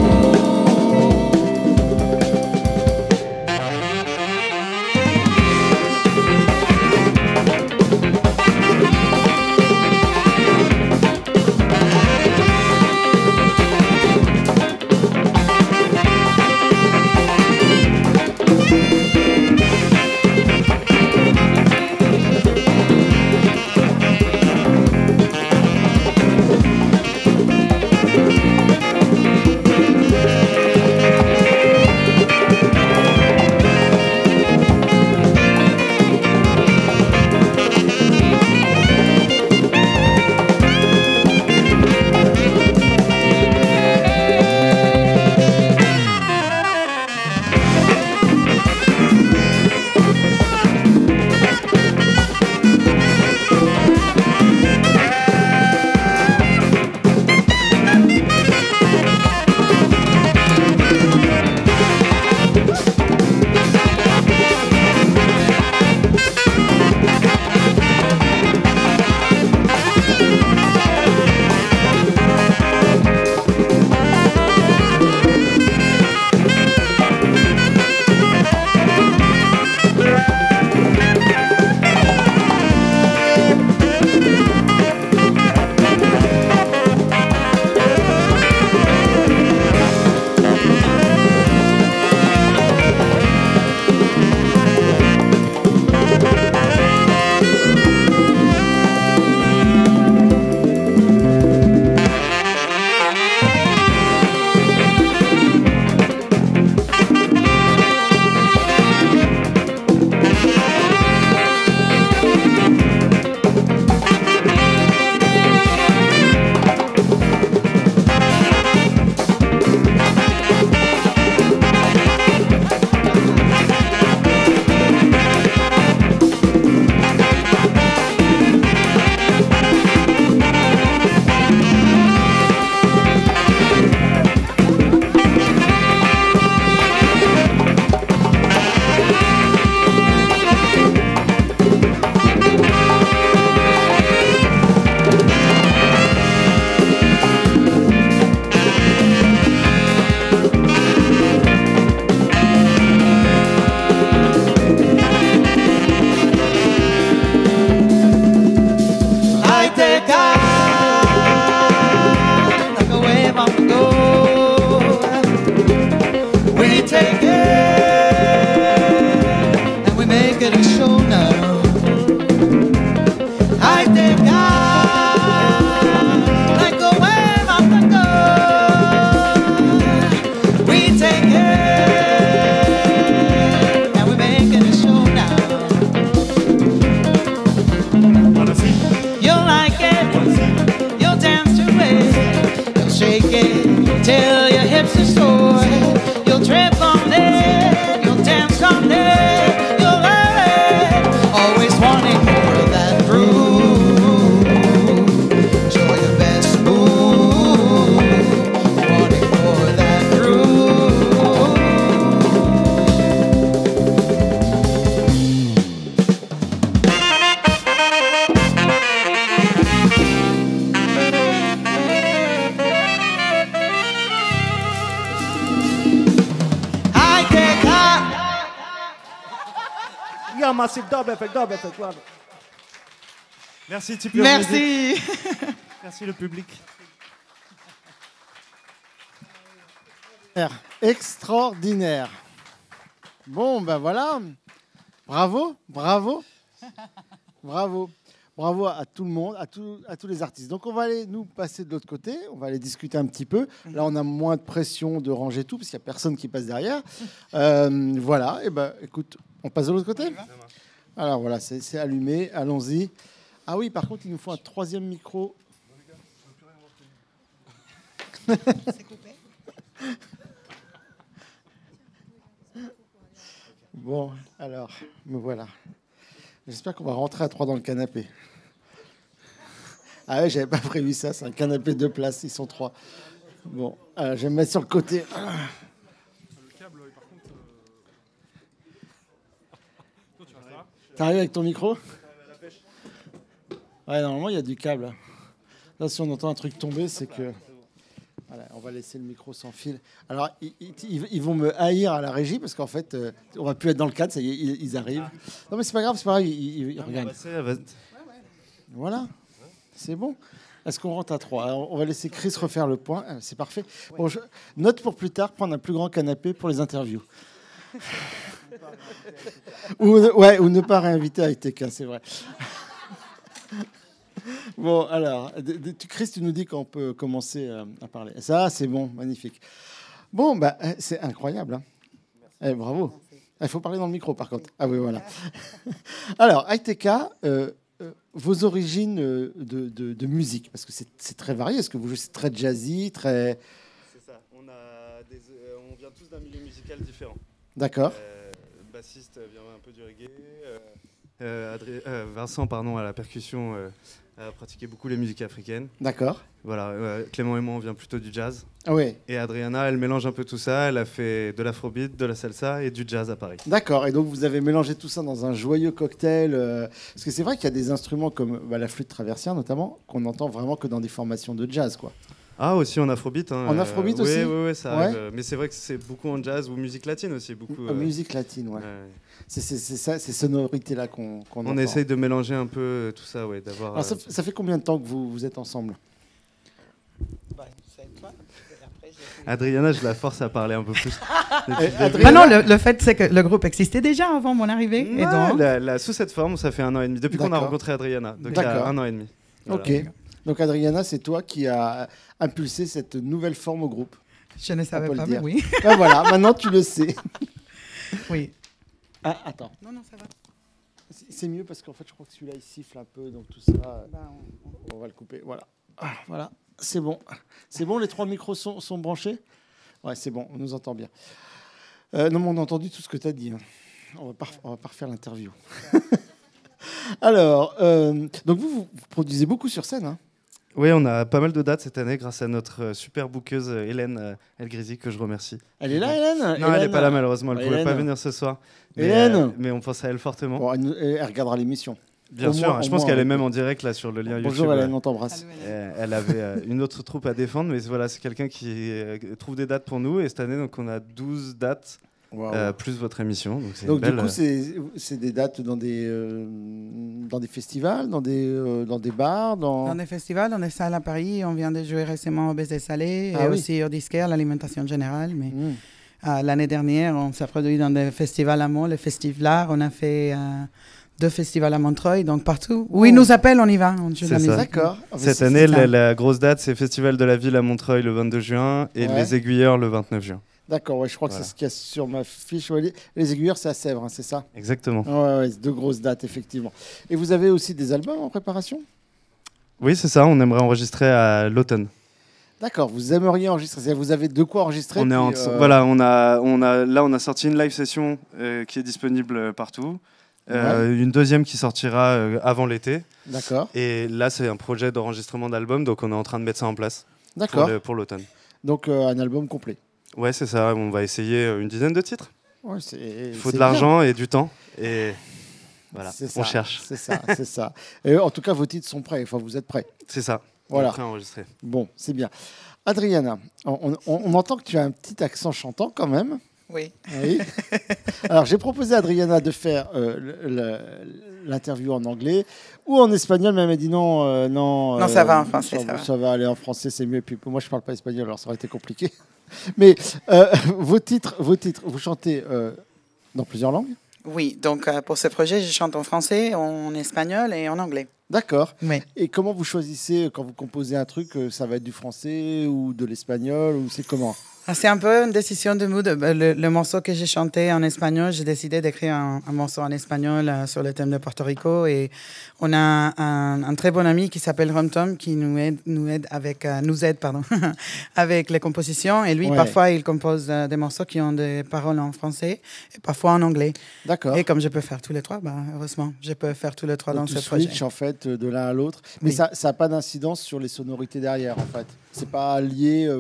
Yeah, massive dub effect, voilà. Merci, Tipeee. Merci. Merci le public. Extraordinaire. Bon, ben voilà. Bravo, bravo. Bravo. Bravo à tout le monde, à tous les artistes. Donc on va aller nous passer de l'autre côté, on va aller discuter un petit peu. Là on a moins de pression de ranger tout, parce qu'il n'y a personne qui passe derrière. Voilà, et ben écoute, on passe de l'autre côté. Alors voilà, c'est allumé, allons-y. Ah oui, par contre il nous faut un troisième micro. C'est coupé. Bon, alors, me voilà. J'espère qu'on va rentrer à 3 dans le canapé. Ah ouais, j'avais pas prévu ça, c'est un canapé 2 places, ils sont 3. Bon, alors, je vais me mettre sur le côté. T'arrives avec ton micro? Ouais, normalement, il y a du câble. Là, si on entend un truc tomber, c'est que... Voilà, on va laisser le micro sans fil. Alors, ils vont me haïr à la régie parce qu'en fait, on va plus être dans le cadre, ça y est, ils arrivent. Non, mais c'est pas grave, c'est pareil, ils regardent. Voilà, c'est bon. Est-ce qu'on rentre à 3? Alors, on va laisser Chris refaire le point. C'est parfait. Bon, note pour plus tard, prendre un plus grand canapé pour les interviews. ou ne pas réinviter à ITK, c'est vrai. Bon, alors, Chris, tu nous dis qu'on peut commencer à parler. Ça, c'est bon, magnifique. Bon, bah, c'est incroyable. Hein. Bravo. Il faut parler dans le micro, par contre. Ah oui, voilà. Alors, ITK, vos origines de musique, parce que c'est très varié. Est-ce que vous jouez très jazzy, très... C'est ça. On vient tous d'un milieu musical différent. D'accord. Le bassiste vient un peu du reggae. Vincent, pardon, à la percussion, a pratiqué beaucoup les musiques africaines. D'accord. Voilà. Clément et moi, on vient plutôt du jazz. Ah oui. Et Adriana, elle mélange un peu tout ça. Elle a fait de l'afrobeat, de la salsa et du jazz à Paris. D'accord. Et donc, vous avez mélangé tout ça dans un joyeux cocktail. Parce que c'est vrai qu'il y a des instruments comme la flûte traversière, notamment, qu'on n'entend vraiment que dans des formations de jazz, quoi. Ah, aussi en afrobeat. Hein. En afrobeat aussi. Oui, ça arrive. Mais c'est vrai que c'est beaucoup en jazz ou musique latine aussi. Beaucoup, musique latine, ouais. C'est ça, ces sonorités-là qu'on entend. On essaye de mélanger un peu tout ça, ouais. Alors, ça fait combien de temps que vous êtes ensemble? Adriana, je la force à parler un peu plus. Ah non, le fait, c'est que le groupe existait déjà avant mon arrivée. Et donc... sous cette forme, ça fait 1 an et demi. Depuis qu'on a rencontré Adriana. Donc il y a 1 an et demi. Voilà. Ok. Donc Adriana, c'est toi qui as impulsé cette nouvelle forme au groupe. Je ne savais pas, mais oui. Ben voilà, maintenant tu le sais. Oui. Ah, attends. Non, ça va. C'est mieux parce qu'en fait, je crois que celui-là, il siffle un peu, donc tout ça... on va le couper, voilà. Ah, voilà, c'est bon. C'est bon, les 3 micros sont branchés? Ouais, c'est bon, on nous entend bien. Non, mais on a entendu tout ce que tu as dit. Hein. On va pas refaire l'interview. Alors, donc vous produisez beaucoup sur scène, hein? Oui, on a pas mal de dates cette année grâce à notre super bookeuse Hélène Elgrisi, que je remercie. Elle est là, Hélène? Non, elle n'est pas là malheureusement, elle ne pouvait pas venir ce soir. Hélène, mais on pense à elle fortement. Bon, elle regardera l'émission. Bien sûr, je pense qu'elle est même en direct là sur le lien YouTube. Bonjour Hélène, on t'embrasse. Elle avait une autre troupe à défendre, mais voilà, c'est quelqu'un qui trouve des dates pour nous. Et cette année, donc, on a 12 dates. Wow. Plus votre émission. Donc du coup, c'est des dates dans des festivals, dans des bars, dans des festivals, dans des salles à Paris. On vient de jouer récemment au Baiser Salé et aussi au Disquaire, l'alimentation générale. Mais l'année dernière, on s'est produit dans des festivals à Mont, le Festiv'Art. On a fait 2 festivals à Montreuil, donc partout. Où ils nous appellent, on y va. On joue de la musique. D'accord. Cette année, la grosse date, c'est Festival de la Ville à Montreuil le 22 juin et Les Aiguilleurs le 29 juin. D'accord, je crois que c'est ce qu'il y a sur ma fiche. Les Aiguilleurs, c'est à Sèvres, hein, c'est ça? Exactement. Ouais, 2 grosses dates, effectivement. Et vous avez aussi des albums en préparation? Oui, c'est ça. On aimerait enregistrer à l'automne. D'accord, vous aimeriez enregistrer. Vous avez de quoi enregistrer? Voilà, on a sorti une live session qui est disponible partout. Une deuxième qui sortira avant l'été. D'accord. Et là, c'est un projet d'enregistrement d'album, donc on est en train de mettre ça en place pour l'automne. Donc un album complet. Ouais, c'est ça. On va essayer une dizaine de titres. Ouais, il faut de l'argent et du temps. Et voilà, on cherche. C'est ça. Et en tout cas, vos titres sont prêts. Enfin, vous êtes prêts. C'est ça. Voilà. On est prêt à enregistrer. Bon, c'est bien. Adriana, on entend que tu as un petit accent chantant quand même. Oui. Oui. Alors, j'ai proposé à Adriana de faire l'interview en anglais ou en espagnol, mais elle m'a dit non. Non, ça va en français. Ça va aller en français, c'est mieux. Puis moi, je ne parle pas espagnol, alors ça aurait été compliqué. Mais vos titres, vous chantez dans plusieurs langues? Oui, donc pour ce projet, je chante en français, en espagnol et en anglais. D'accord. Oui. Et comment vous choisissez, quand vous composez un truc, ça va être du français ou de l'espagnol, ou c'est comment? C'est un peu une décision de mood. Le morceau que j'ai chanté en espagnol, j'ai décidé d'écrire un morceau en espagnol sur le thème de Porto Rico. Et on a un très bon ami qui s'appelle Rom Tom qui nous aide avec avec les compositions. Et lui, parfois, il compose des morceaux qui ont des paroles en français et parfois en anglais. D'accord. Et comme je peux faire tous les trois, heureusement, je peux faire tous les trois dans ce projet. Switch, en fait, de l'un à l'autre. Mais ça n'a pas d'incidence sur les sonorités derrière, en fait. C'est pas lié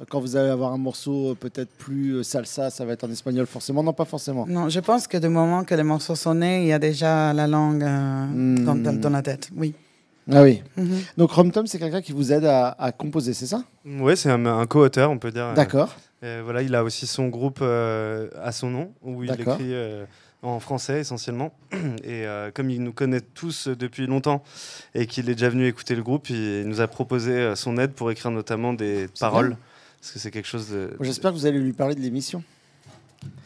quand vous allez avoir un morceau peut-être plus salsa, ça va être en espagnol forcément? Non, pas forcément. Non, je pense que du moment que les morceaux sont nés, il y a déjà la langue dans la tête. Oui. Ah oui. Donc Rom Tom, c'est quelqu'un qui vous aide à composer, c'est ça? Oui, c'est un co-auteur, on peut dire. D'accord. Voilà, il a aussi son groupe à son nom, où il écrit en français essentiellement. Et comme il nous connaît tous depuis longtemps et qu'il est déjà venu écouter le groupe, il nous a proposé son aide pour écrire notamment des paroles. Bien. Parce que c'est quelque chose de... J'espère que vous allez lui parler de l'émission.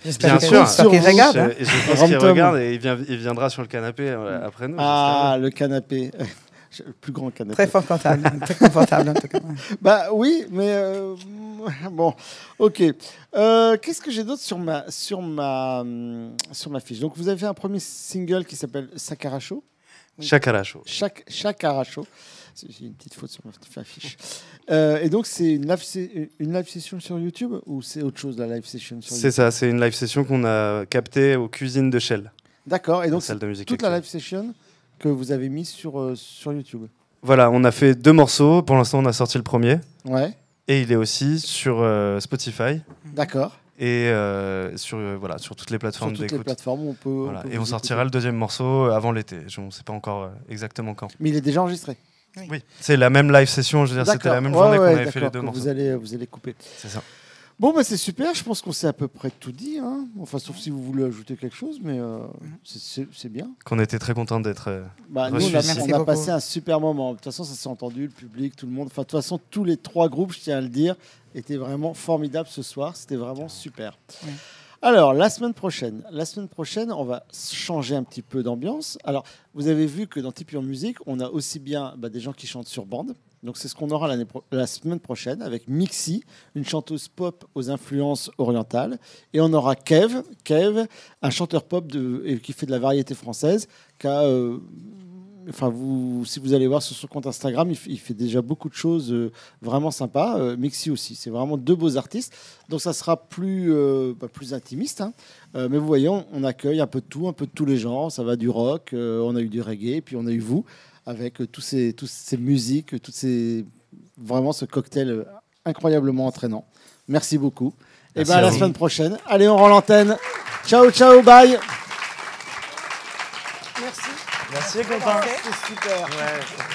Bien sûr, qu'il regarde. Je pense qu'il regarde et il viendra sur le canapé après nous. Ah, le canapé. Le plus grand canapé. Très confortable, très confortable en tout cas. Bah oui, mais bon, ok. Qu'est-ce que j'ai d'autre sur ma fiche? Donc vous avez fait un premier single qui s'appelle Sacaracho. Chacaracho. Chacaracho. J'ai une petite faute sur ma fiche. Et donc c'est une live session sur YouTube ou c'est autre chose la live session sur YouTube? C'est ça, c'est une live session qu'on a captée aux cuisines de Shell. D'accord. Et donc salle de musique toute la live session que vous avez mis sur YouTube. Voilà, on a fait 2 morceaux. Pour l'instant, on a sorti le premier. Ouais. Et il est aussi sur Spotify. D'accord. Et sur toutes les plateformes d'écoute. Sur toutes les plateformes, on peut. Et on sortira le deuxième morceau avant l'été. On ne sait pas encore exactement quand. Mais il est déjà enregistré. Oui. C'est la même live session. Je veux dire, c'était la même journée qu'on avait fait les 2 morceaux. Vous allez couper. C'est ça. Bon, bah, c'est super. Je pense qu'on s'est à peu près tout dit. Hein. Enfin, sauf si vous voulez ajouter quelque chose, mais c'est bien. Qu'on était très contents d'être reçus. Nous, on a passé un super moment. De toute façon, ça s'est entendu, le public, tout le monde. Enfin, de toute façon, tous les 3 groupes, je tiens à le dire, étaient vraiment formidables ce soir. C'était vraiment super. Oui. Alors, la semaine prochaine, on va changer un petit peu d'ambiance. Alors, vous avez vu que dans Tipeee en musique, on a aussi bien des gens qui chantent sur bande. Donc, c'est ce qu'on aura la semaine prochaine avec Mixi, une chanteuse pop aux influences orientales. Et on aura Kev, un chanteur pop qui fait de la variété française, qui a... si vous allez voir sur son compte Instagram, il fait déjà beaucoup de choses vraiment sympas. Mixi aussi, c'est vraiment 2 beaux artistes. Donc ça sera plus intimiste. Hein. Mais vous voyez, on accueille un peu de tout, un peu de tous les genres. Ça va du rock, on a eu du reggae, puis on a eu vous, avec toutes ces musiques, vraiment ce cocktail incroyablement entraînant. Merci beaucoup. Et à la semaine prochaine. Allez, on rend l'antenne. Ciao, ciao, bye. Merci. Merci, Quentin. C'est super. Ouais.